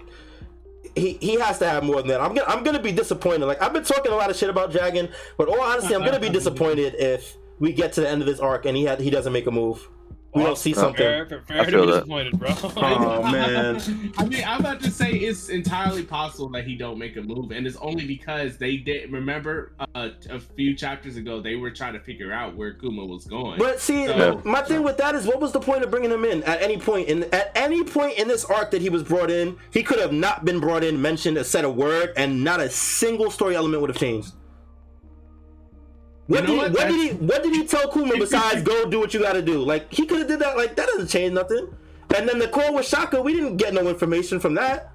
he has to have more than that. I'm gonna be disappointed. I've been talking a lot of shit about Dragon, but all honesty, I'm gonna be disappointed if we get to the end of this arc and he doesn't make a move. We don't see something. Fair to be disappointed, bro. Oh man. I mean, I'm about to say it's entirely possible that he don't make a move, and it's only because they did. Remember, a few chapters ago, they were trying to figure out where Kuma was going. But see, my thing with that is, what was the point of bringing him in at any point in this arc that he was brought in? He could have not been brought in, mentioned, said a word, and not a single story element would have changed. What did he tell Kuma besides go do what you gotta do? He could have did that. That doesn't change nothing. And then the call with Shaka, we didn't get no information from that.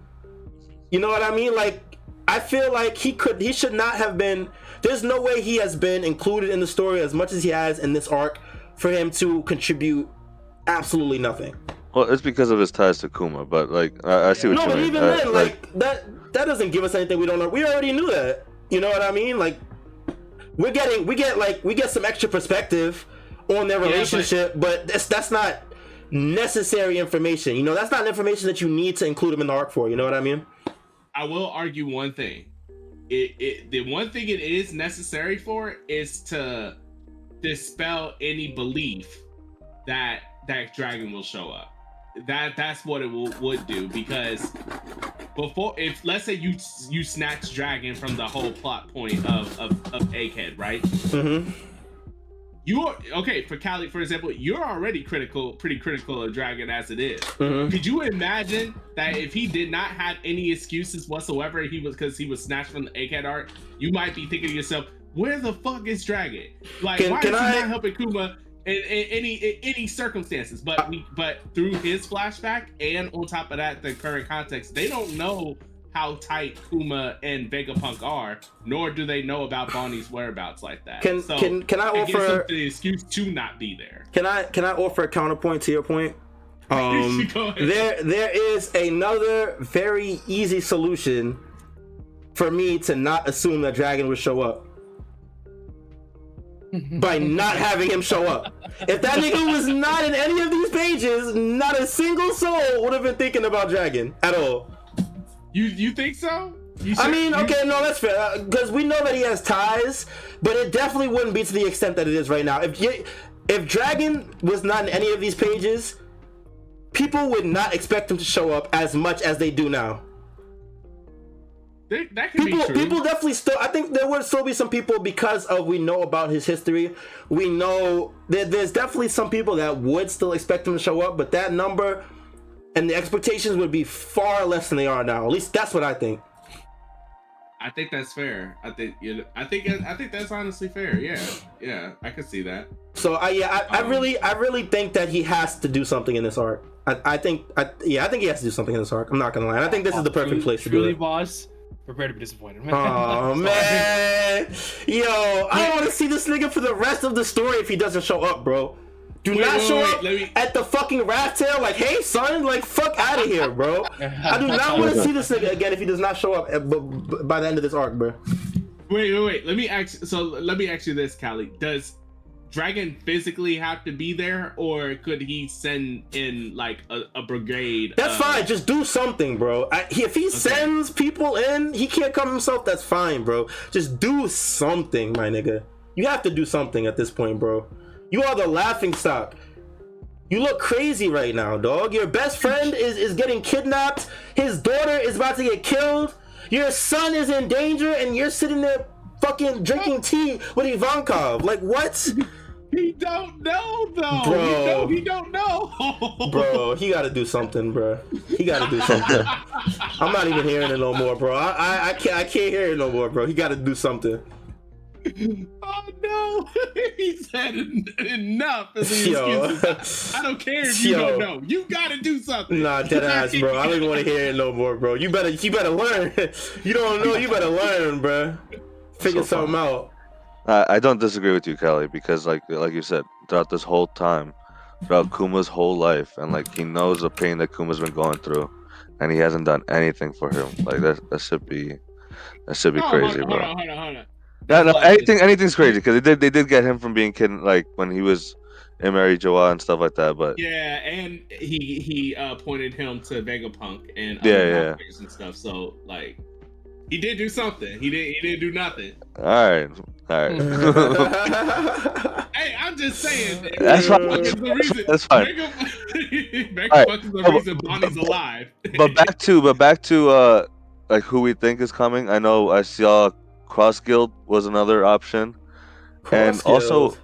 You know what I mean? I feel like he should not have been. There's no way he has been included in the story as much as he has in this arc for him to contribute absolutely nothing. Well, it's because of his ties to Kuma, but like I see what No, you but mean. even then, like that doesn't give us anything we don't know. We already knew that. You know what I mean? Like we get some extra perspective on their relationship, but that's not necessary information. You know, that's not information that you need to include them in the arc for. You know what I mean? I will argue one thing. The one thing it is necessary for is to dispel any belief that dragon will show up. That's what it would do, because before, if let's say you snatch dragon from the whole plot point of Egghead, right? Mm-hmm. You're okay for Cali, for example. You're already pretty critical of dragon as it is. Mm-hmm. Could you imagine that if he did not have any excuses whatsoever, because he was snatched from the Egghead arc, you might be thinking to yourself, where the fuck is dragon? Like, why is he not helping Kuma in any circumstances? But through his flashback, and on top of that, the current context, they don't know how tight Kuma and Vegapunk are, nor do they know about Bonnie's whereabouts like that. Can I offer the excuse to not be there? Can I offer a counterpoint to your point? There is another very easy solution for me to not assume that dragon would show up. By not having him show up. If that nigga was not in any of these pages, not a single soul would have been thinking about dragon at all. You think so? I mean, okay, no, that's fair, because we know that he has ties, but it definitely wouldn't be to the extent that it is right now. If dragon was not in any of these pages, people would not expect him to show up as much as they do now. That can be true. People definitely still. I think there would still be some people, because of we know about his history. We know that there's definitely some people that would still expect him to show up, but that number and the expectations would be far less than they are now. At least that's what I think. I think that's fair. I think that's honestly fair. Yeah, I can see that. So I really think that he has to do something in this arc. I think he has to do something in this arc. I'm not gonna lie. And I think this is the perfect place to do it. Boss. Prepare to be disappointed, man. Oh man, yo, I don't want to see this nigga for the rest of the story if he doesn't show up, bro. Do not show up at the fucking raft tail. Like, hey son, like fuck out of here, bro. I do not want to see this nigga again if he does not show up by the end of this arc, bro. Wait. Let me ask you this, Callie. Does dragon physically have to be there, or could he send in like a brigade? That's fine. Just do something, bro. If he sends people in, he can't come himself. That's fine, bro. Just do something, my nigga. You have to do something at this point, bro. You are the laughing stock. You look crazy right now, dog. Your best friend is getting kidnapped. His daughter is about to get killed. Your son is in danger, and you're sitting there fucking drinking tea with Ivankov. Like, what? He don't know, though. Bro. He don't know. Bro, he got to do something, bro. He got to do something. I'm not even hearing it no more, bro. I can't hear it no more, bro. He got to do something. Oh no, he said enough. I don't care if you don't know. You gotta do something. Nah, dead ass, bro. I don't even want to hear it no more, bro. You better learn. You don't know. You better learn, bro. Figure something out. I don't disagree with you, Kelly, because like you said, throughout this whole time, throughout Kuma's whole life, and like he knows the pain that Kuma's been going through, and he hasn't done anything for him. Like that should be crazy, bro. Hold on. No, anything's crazy because they did get him from being kid, like when he was in Mary Joa and stuff like that. But yeah, and he pointed him to Vegapunk and and stuff. So like, he did do something. He didn't do nothing. All right. Hey, I'm just saying. That's fine. That's fine. Vegapunk is the reason Bonnie's alive. But back to like who we think is coming. I know I saw Cross Guild was another option, and also,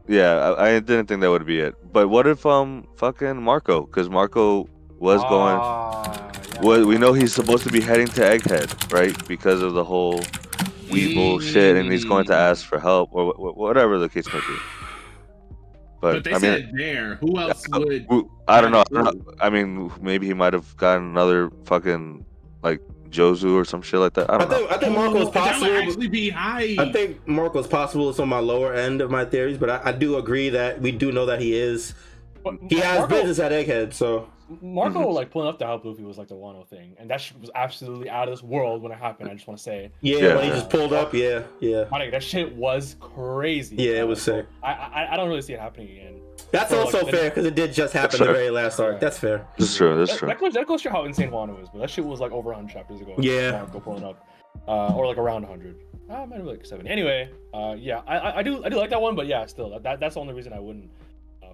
yeah, I didn't think that would be it. But what if fucking Marco? Because Marco was going. We know he's supposed to be heading to Egghead, right? Because of the whole Weevil shit, and he's going to ask for help or whatever the case may be. But they said there. Who else would? I don't know. I mean, maybe he might have gotten another fucking like Jozu or some shit like that. I think Marco's possible. That would actually be high. I think Marco's possible. It's on my lower end of my theories, but I do agree that we do know that he is He has Marco, business at Egghead, so Marco like pulling up to help Luffy was like the Wano thing, and that shit was absolutely out of this world when it happened. I just want to say. yeah, when he just pulled up, yeah. My nigga, that shit was crazy. Yeah, it was sick. I don't really see it happening again. That's So, also like, fair because it did just happen the very last arc. That's fair. That's true. That's true. That goes to how insane Wano is, but that shit was like over 100 chapters ago. Yeah. Marco pulling up, or like around 100. Might have like 70. Anyway, yeah, I do like that one, but yeah, still that's the only reason I wouldn't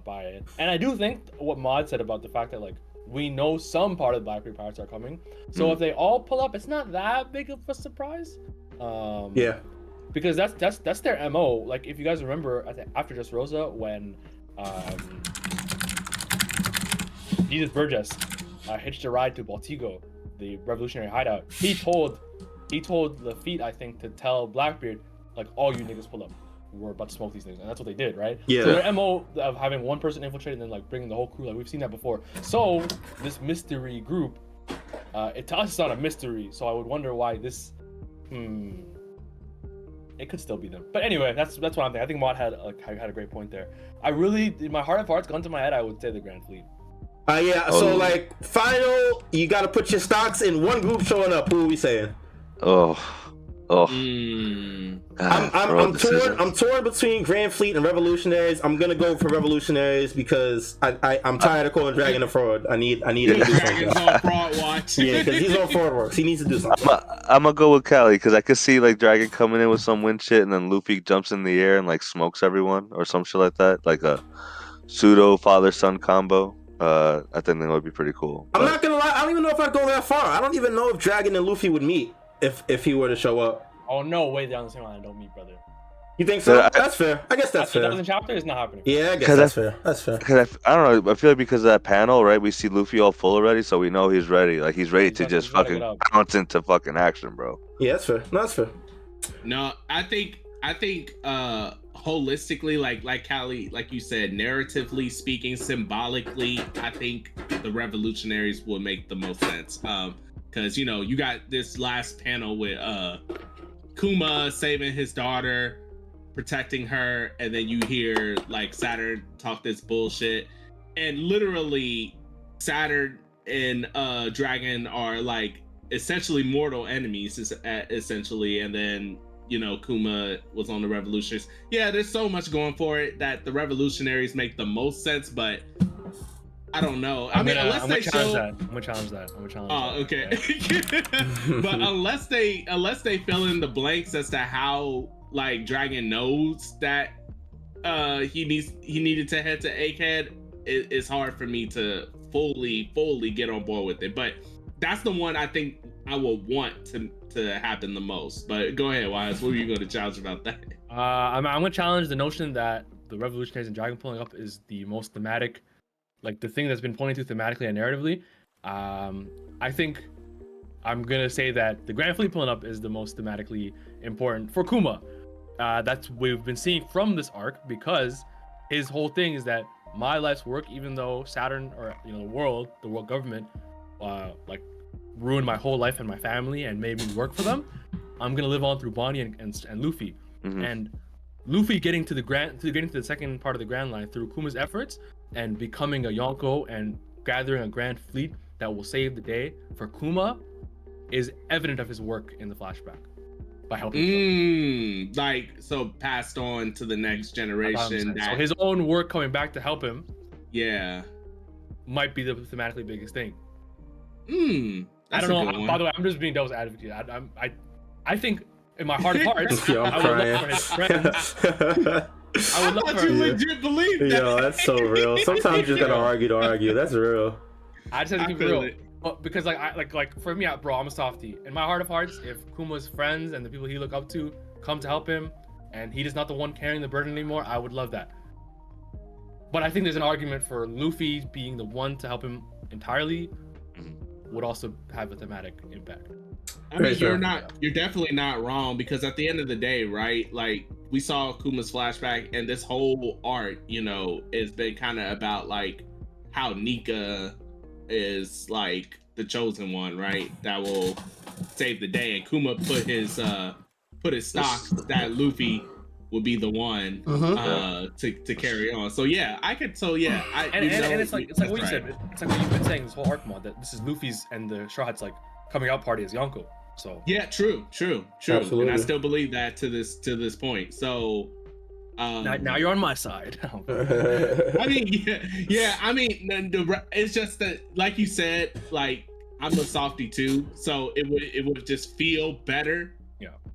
buy it. And I do think what Mod said about the fact that like we know some part of the Blackbeard Pirates are coming, so if they all pull up, it's not that big of a surprise. Yeah. Because that's their MO. Like if you guys remember after Dressrosa when Jesus Burgess hitched a ride to Baltigo, the revolutionary hideout, he told Lafitte, I think, to tell Blackbeard, like, all you niggas pull up. We're about to smoke these things, and that's what they did, right? Yeah. So their MO of having one person infiltrate and then like bringing the whole crew, like we've seen that before. So this mystery group, to us it's not a mystery. So I would wonder why this. It could still be them. But anyway, that's what I'm thinking. I think Mod had a great point there. I really, in my heart of hearts, gun to my head, I would say the Grand Fleet. Yeah. So like, final, you got to put your stocks in one group showing up. Who are we saying? I'm torn between Grand Fleet and Revolutionaries. I'm gonna go for Revolutionaries because I'm tired of calling Dragon a fraud. I need him to do something. Dragon's on fraud watch. Yeah, because he's on fraud works. He needs to do something. I'm gonna go with Callie because I could see like Dragon coming in with some wind shit and then Luffy jumps in the air and like smokes everyone or some shit like that, like a pseudo father-son combo. I think that would be pretty cool. I'm not gonna lie. I don't even know if I'd go that far. I don't even know if Dragon and Luffy would meet if he were to show up. Oh no way, they're on the same line. Don't meet, brother. You think so? That's fair. I guess that's fair. That chapter is not happening. Yeah, I guess that's fair. That's fair. Cause I don't know. I feel like because of that panel, right? We see Luffy all full already, so we know he's ready. Like he's ready to just fucking bounce into fucking action, bro. Yeah, that's fair. No, that's fair. No, I think holistically, like Callie, like you said, narratively speaking, symbolically, I think the Revolutionaries will make the most sense. Because you got this last panel with Kuma saving his daughter, protecting her, and then you hear like Saturn talk this bullshit, and literally Saturn and Dragon are like essentially mortal enemies, essentially, and then Kuma was on the Revolutionaries. Yeah, there's so much going for it that the Revolutionaries make the most sense, but I don't know. I'm gonna challenge that. Oh, okay. But unless they fill in the blanks as to how like Dragon knows that he needed to head to Egghead, it's hard for me to fully get on board with it. But that's the one I think I will want to happen the most. But go ahead, YHuss. What were you going to challenge about that? I'm going to challenge the notion that the Revolutionaries and Dragon pulling up is the most thematic, like the thing that's been pointed to thematically and narratively. I think I'm going to say that the Grand Fleet pulling up is the most thematically important for Kuma. That's what we've been seeing from this arc, because his whole thing is that my life's work, even though Saturn or the world government like ruined my whole life and my family and made me work for them, I'm gonna live on through Bonnie and Luffy. And Luffy getting to the second part of the Grand Line through Kuma's efforts and becoming a Yonko and gathering a Grand Fleet that will save the day for Kuma is evident of his work in the flashback by helping like so passed on to the next generation. So his own work coming back to help him might be the thematically biggest thing. I don't know. By the way, I'm just being devil's advocate. I think in my heart of hearts, I would love for his friends. I would love for legit believe that. Yo, that's so real. Sometimes you just gotta argue to argue. That's real. I just have to keep it real. Because like for me, bro, I'm a softie. In my heart of hearts, if Kuma's friends and the people he look up to come to help him, and he is not the one carrying the burden anymore, I would love that. But I think there's an argument for Luffy being the one to help him entirely would also have a thematic impact. I mean, you're definitely not wrong, because at the end of the day, right? Like we saw Kuma's flashback, and this whole arc, has been kind of about like how Nika is like the chosen one, right? That will save the day. And Kuma put his stock that Luffy would be the one to carry on. So yeah, I could. So yeah, and it's like what you said. It's like what you've been saying this whole arc mod, that this is Luffy's and the Strawhat's like coming out party as Yonko. So yeah, true. Absolutely. And I still believe that to this point. So now you're on my side. I mean, yeah. I mean, it's just that, like you said, like I'm a softie too, so it would just feel better,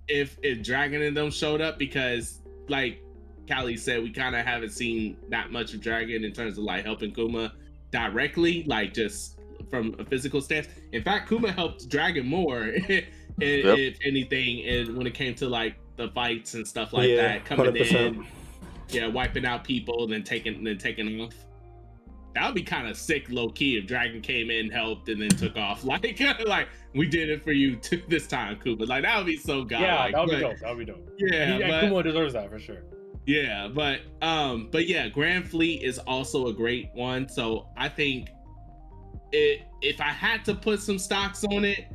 if Dragon and them showed up, because like Callie said, we kind of haven't seen that much of Dragon in terms of like helping Kuma directly, like just from a physical stance. In fact, Kuma helped Dragon more, if anything, and when it came to like the fights and stuff like that, coming 100%. In, wiping out people, then taking off. That would be kind of sick, low key, if Dragon came in, helped, and then took off. Like we did it for you this time, Kuma. Like that would be so god. Yeah, that would be dope. Yeah, Kuma deserves that for sure. Yeah, but yeah, Grand Fleet is also a great one. So I think if I had to put some stocks on it,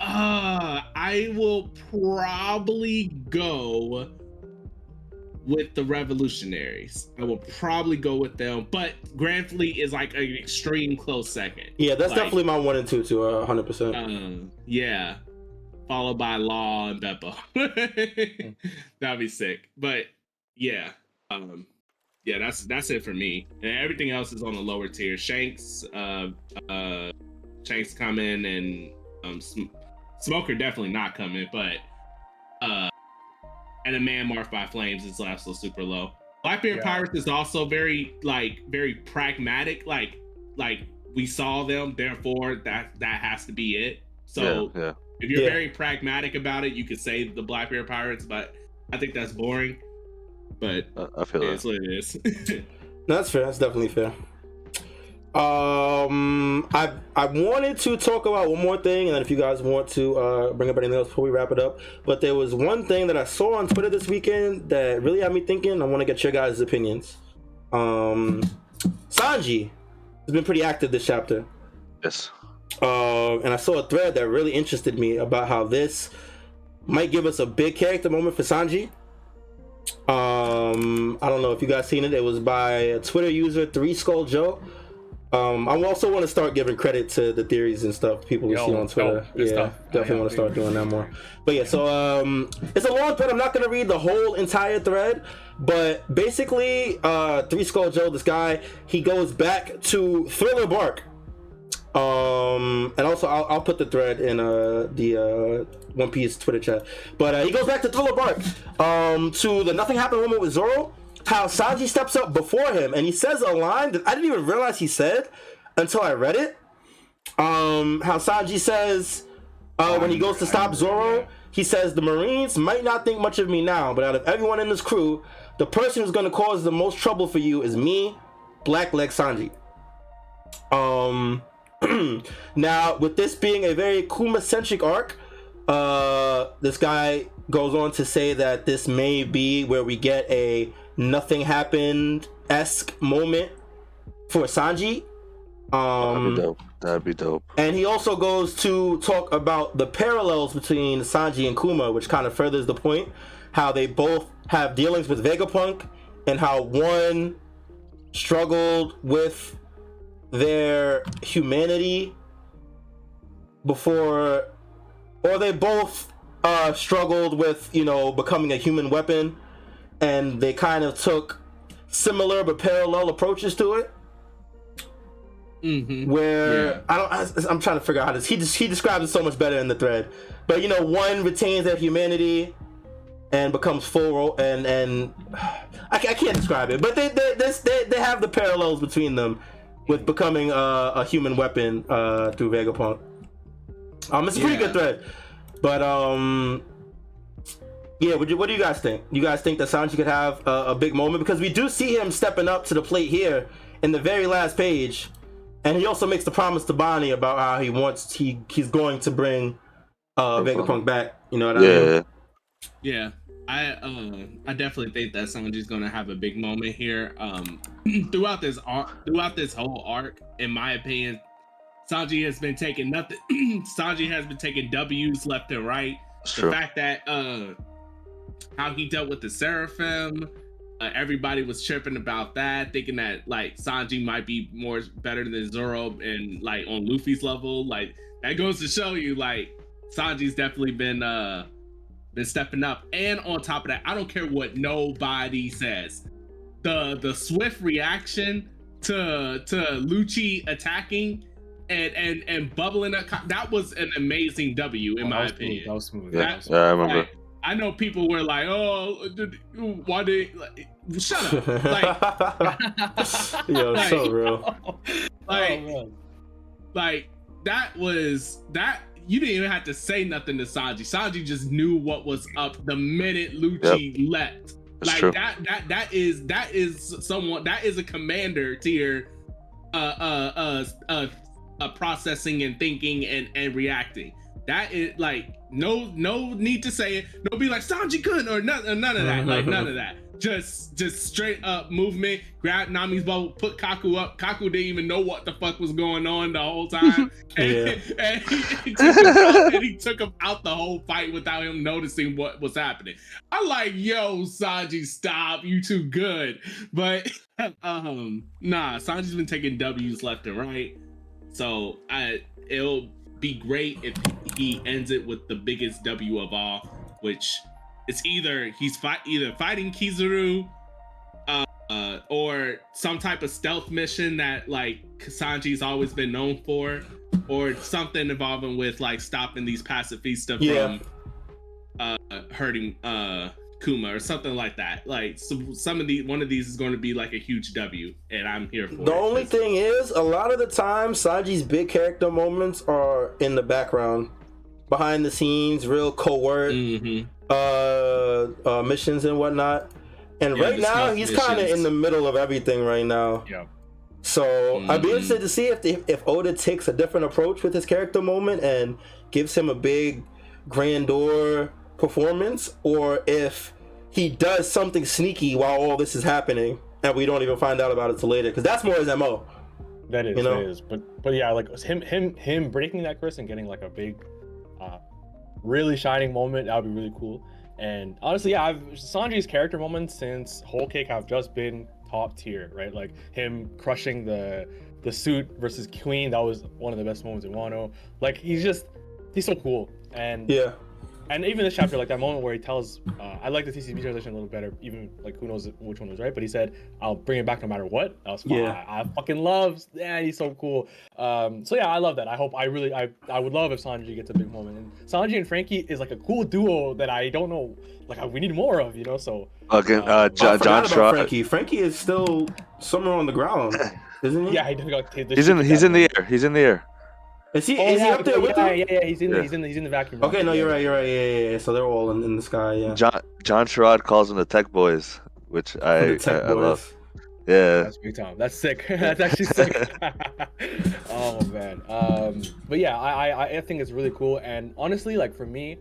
I will probably go with the Revolutionaries. I will probably go with them, but Grand Fleet is like an extreme close second. Yeah, that's definitely my 1 and 2 too, 100%. Yeah, followed by Law and Beppo. That'd be sick. But yeah, that's it for me. And everything else is on the lower tier. Shanks coming, and Smoker definitely not coming, but and a man marked by flames is also super low. Blackbeard Pirates is also very pragmatic. Like we saw them, therefore that has to be it. So if you're very pragmatic about it, you could say the Blackbeard Pirates, but I think that's boring. But I feel that's what it is. That's fair. That's definitely fair. I wanted to talk about one more thing, and then if you guys want to bring up anything else before we wrap it up, but there was one thing that I saw on Twitter this weekend that really had me thinking. I want to get your guys' opinions. Sanji has been pretty active this chapter. Yes. And I saw a thread that really interested me about how this might give us a big character moment for Sanji. I don't know if you guys seen it. It was by a Twitter user, 3 Skull Joe. I also want to start giving credit to the theories and stuff people we see on Twitter. Definitely want to start doing that more. But yeah, so it's a long thread. I'm not gonna read the whole entire thread, but basically 3 Skull Joe, this guy, he goes back to Thriller Bark. And also I'll put the thread in the One Piece Twitter chat. But he goes back to Thriller Bark to the Nothing Happened moment with Zoro. How Sanji steps up before him and he says a line that I didn't even realize he said until I read it. How Sanji says when he goes to stop Zoro, he says, "The Marines might not think much of me now, but out of everyone in this crew, the person who's going to cause the most trouble for you is me, Blackleg Sanji." Now, with this being a very Kuma-centric arc, this guy goes on to say that this may be where we get a Nothing Happened-esque moment for Sanji. That'd be dope. And he also goes to talk about the parallels between Sanji and Kuma, which kind of furthers the point, how they both have dealings with Vegapunk, and how one struggled with their humanity before, or they both struggled with, becoming a human weapon, and they kind of took similar but parallel approaches to it. Where I'm trying to figure out how this. He describes it so much better in the thread, but one retains their humanity and becomes full, and I can't describe it, but they have the parallels between them with becoming a human weapon through Vegapunk. It's a pretty good thread, but what do you guys think? You guys think that Sanji could have a big moment, because we do see him stepping up to the plate here in the very last page, and he also makes the promise to Bonnie about how he's going to bring Vegapunk back. You know what I mean? Yeah. I definitely think that Sanji's gonna have a big moment here. Throughout this whole arc, in my opinion, Sanji has been taking W's left and right. The fact that how he dealt with the Seraphim. Everybody was chirping about that, thinking that like Sanji might be better than Zoro and like on Luffy's level. Like that goes to show you, like Sanji's definitely been stepping up. And on top of that, I don't care what nobody says. The swift reaction to Lucci attacking and bubbling up, that was an amazing W in my opinion. That was smooth. Yeah, I remember. Like, I know people were like, "Oh, why did like, shut up?" Like, yo, like, so real. Like that was that. You didn't even have to say nothing to Sanji. Sanji just knew what was up the minute Lucci left. That's like true. that is someone, that is a commander tier processing and thinking and reacting. That is like no need to say it. No be like Sanji couldn't or none of that. Like none of that. Just straight up movement. Grab Nami's bubble, put Kaku up. Kaku didn't even know what the fuck was going on the whole time. And he took him out the whole fight without him noticing what was happening. I'm like, yo, Sanji, stop. You too good. But nah, Sanji's been taking W's left and right. So it'll be great if he ends it with the biggest W of all, which it's either he's fighting Kizaru or some type of stealth mission that like Sanji's always been known for, or something involving with like stopping these pacifista from hurting Kuma or something like that. Like one of these is going to be like a huge W, and I'm here for it. The only thing is, a lot of the time Sanji's big character moments are in the background, behind the scenes, real covert missions and whatnot. And right now he's kind of in the middle of everything right now. Yeah. So I'd be interested to see if Oda takes a different approach with his character moment and gives him a big grandeur performance, or if he does something sneaky while all this is happening and we don't even find out about it till later, because that's more his MO. That is, you know? that is. But yeah, like him breaking that curse and getting like a big really shining moment, that would be really cool. And honestly, yeah, Sanji's character moments since Whole Cake have just been top tier, right? Like him crushing the suit versus Queen, that was one of the best moments in Wano. Like he's so cool. And yeah, and even this chapter, like that moment where he tells I like the TCB translation a little better, even like who knows which one was right, but he said I'll bring it back no matter what. I was fine. I fucking love, he's so cool. So yeah, I love that. I would love if Sanji gets a big moment. And Sanji and Franky is like a cool duo that I don't know, like we need more of, you know. So again, John Strawhat. Franky is still somewhere on the ground, isn't he? Yeah, he's in the air. He's in the air. Is he up there with him? Yeah, he's in the vacuum. Okay, no, you're right. Yeah. So they're all in the sky. Yeah. John Strawhat calls them the Tech Boys, which I love. Yeah, that's big time. That's sick. That's actually sick. Oh man. But yeah, I think it's really cool. And honestly, like for me,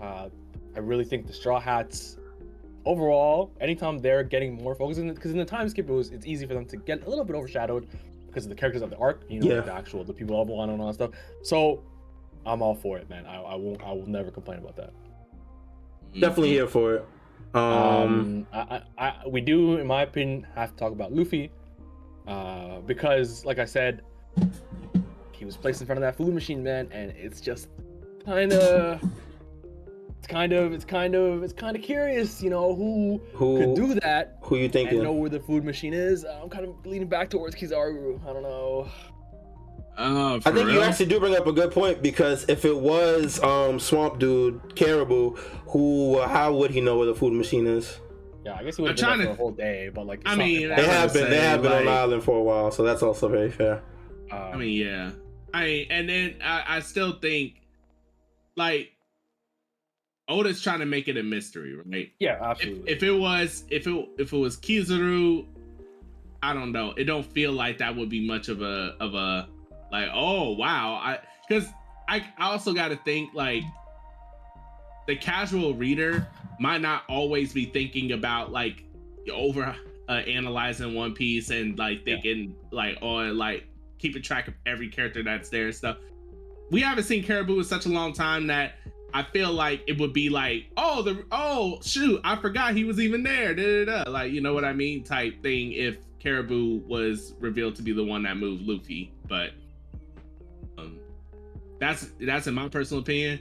I really think the Straw Hats overall, anytime they're getting more focus, because in the time skip, it's easy for them to get a little bit overshadowed because of the characters of the arc, you know, the people of Wano and all that stuff. So I'm all for it, man. I will never complain about that. Definitely here for it. We do, in my opinion, have to talk about Luffy, because, like I said, he was placed in front of that food machine, man, and it's just kind of curious, you know, who could do that. Who you thinking? And know where the food machine is. I'm kind of leaning back towards Kizaru. I don't know. I think you actually do bring up a good point, because if it was Swamp Dude Caribou, how would he know where the food machine is? Yeah, I guess he would have been there for a whole day, but like they have been on the island for a while, so that's also very fair. I still think like Oda's trying to make it a mystery, right? Yeah, absolutely. If it was Kizaru, I don't know. It don't feel like that would be much of a like, oh wow. Because I also got to think like the casual reader might not always be thinking about like over analyzing One Piece and like thinking like on like keeping track of every character that's there and stuff. We haven't seen Caribou in such a long time that I feel like it would be like, oh shoot, I forgot he was even there. Da, da, da. Like, you know what I mean? Type thing if Caribou was revealed to be the one that moved Luffy. But that's in my personal opinion.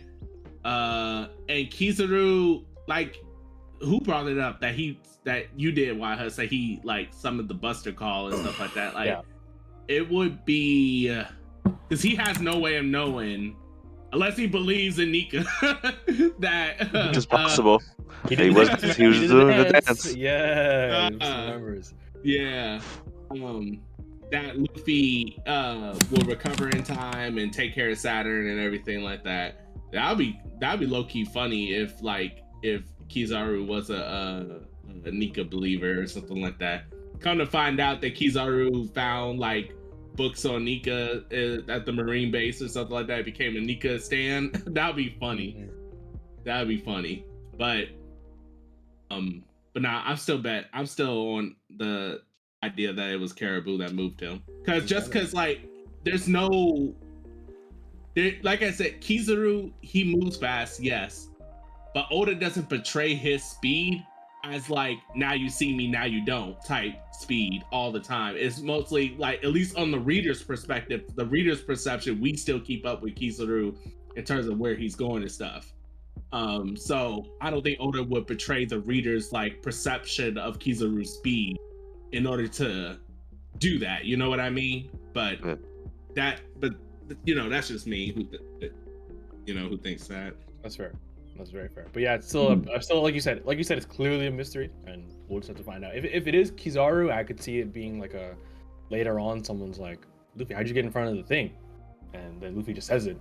And Kizaru, like, who brought it up that you did, YHuss, that he like summoned the Buster Call and stuff like that? Like, it would be because he has no way of knowing unless he believes in Nika that which is possible. He was doing the dance. Yeah, remembers. Yeah. That Luffy will recover in time and take care of Saturn and everything like that. That'd be low key funny if Kizaru was a Nika believer or something like that. Come to find out that Kizaru found like books on Nika at the Marine base or something like that. It became a Nika stan. That'd be funny. That'd be funny. But nah, I'm still on the idea that it was Caribou that moved him. Cause like there's no like I said, Kizaru, he moves fast, yes. But Oda doesn't portray his speed as like now you see me, now you don't type speed all the time. It's mostly like, at least on the reader's perspective, the reader's perception, we still keep up with Kizaru in terms of where he's going and stuff. So I don't think Oda would portray the reader's like perception of Kizaru's speed in order to do that. You know what I mean? But you know, that's just me who thinks that. That's fair. That's very fair. But yeah, it's still like you said, it's clearly a mystery, and we'll just have to find out. If it is Kizaru, I could see it being like a later on someone's like, Luffy, how'd you get in front of the thing? And then Luffy just says it.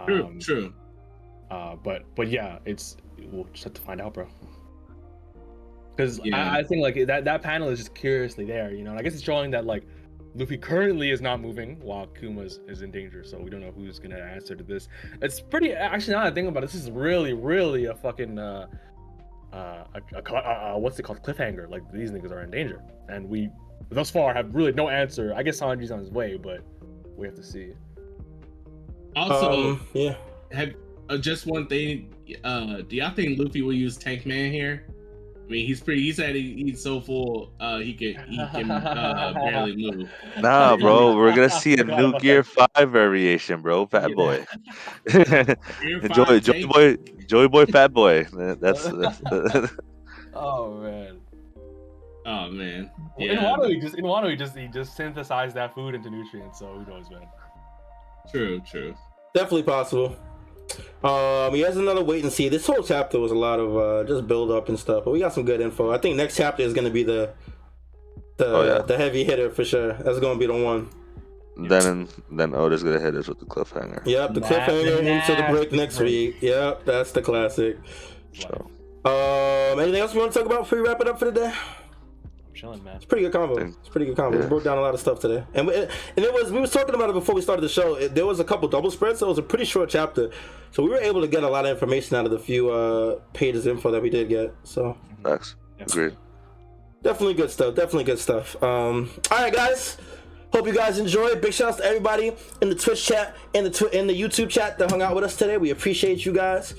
True. But yeah, we'll just have to find out, bro. Because I think like that panel is just curiously there, you know. And I guess it's showing that like Luffy currently is not moving while Kuma is in danger, so we don't know who's gonna answer to this. It's pretty. Actually, now that I think about it, this is really a fucking what's it called, cliffhanger. Like, these niggas are in danger, and we thus far have really no answer. I guess Sanji's on his way, but we have to see. Also, have just one thing. Do y'all think Luffy will use Tank Man here? I mean, he said he's so full, he can barely move. Nah, bro, we're gonna see a new Gear 5 variation, bro. Fat boy. Joy boy, fat boy. That's Oh man. Yeah. In Wano, he just synthesized that food into nutrients, so who knows, man. True. Definitely possible. He has another wait and see. This whole chapter was a lot of just build up and stuff, but we got some good info. I think next chapter is gonna be the heavy hitter for sure. That's gonna be the one. Then Oda's gonna hit us with the cliffhanger. Yep, the cliffhanger into the break next week. Yep, that's the classic. So, anything else we want to talk about before we wrap it up for the day? Chilling, man. It's pretty good combo. Yeah. We broke down a lot of stuff today, and we was talking about it before we started the show. There was a couple double spreads, so it was a pretty short chapter. So we were able to get a lot of information out of the few pages of info that we did get. So thanks. Agreed. Definitely good stuff. All right, guys. Hope you guys enjoyed. Big shouts to everybody in the Twitch chat and in the YouTube chat that hung out with us today. We appreciate you guys.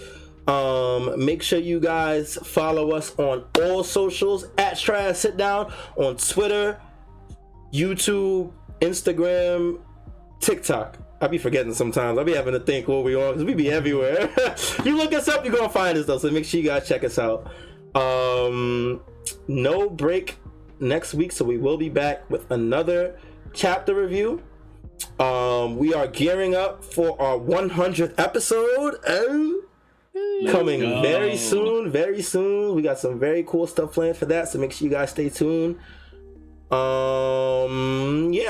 Make sure you guys follow us on all socials at Sitdown on Twitter, YouTube, Instagram, TikTok. I be forgetting sometimes. I be having to think what we on because we be everywhere. You look us up, you're gonna find us though. So make sure you guys check us out. No break next week, so we will be back with another chapter review. We are gearing up for our 100th episode. Coming very soon. We got some very cool stuff planned for that, so make sure you guys stay tuned. I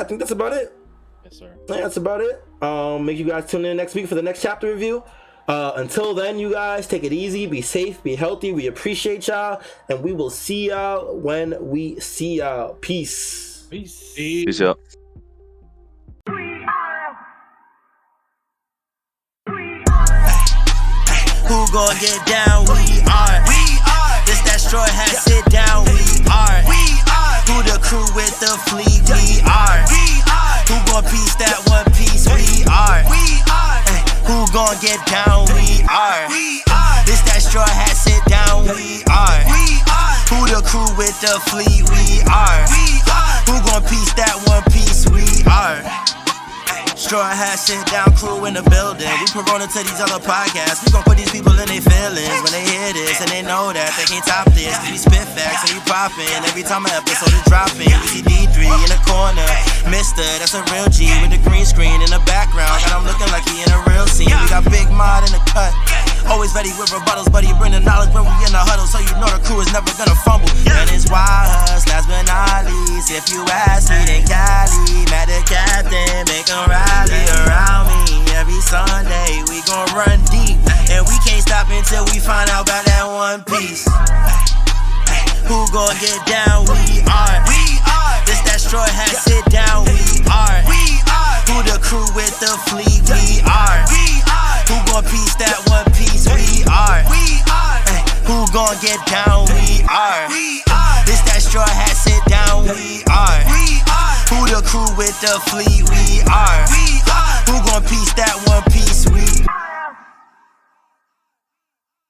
think that's about it. Yes, sir. Yeah, that's about it. Make you guys tune in next week for the next chapter review. Until then, you guys take it easy, be safe, be healthy. We appreciate y'all, and we will see y'all when we see y'all. Peace out. Who gon' get down? We are. This that Strawhat, sit down. We are. Who the crew with the fleet? We are. Who gon' piece that one piece? We are. Who gon' get down? We are. This that straw hat, sit down. We are. Who the crew with the fleet? We are. Who gon' piece that one piece? We are. Straw hat, sit down, crew in the building. We Corona to these other podcasts. We gon' put these people in their feelings when they hear this, and they know that they can't top this. We spit facts and we poppin' every time an episode is dropping. We see D3 in the corner, Mysta, that's a real G with the green screen in the background. Got him looking like he in a real scene. We got Big Mod in the cut, always ready with rebuttals, but he bring the knowledge when we in the huddle, so you know the crew is never gonna fumble. And it's YHuss, last but not least. If you ask me, then Cali, mad the captain, make him rally around me. Every Sunday we gon' run deep, and we can't stop until we find out about that one piece. Who gon' get down? We are. This that straw hat, sit down. We are. Who the crew with the fleet? We are. Who gon' piece that one piece? We are. Who gon' get down? We are. This that straw hat, sit down. We are. Who the crew with the fleet? We are. Who gon' piece that one piece? We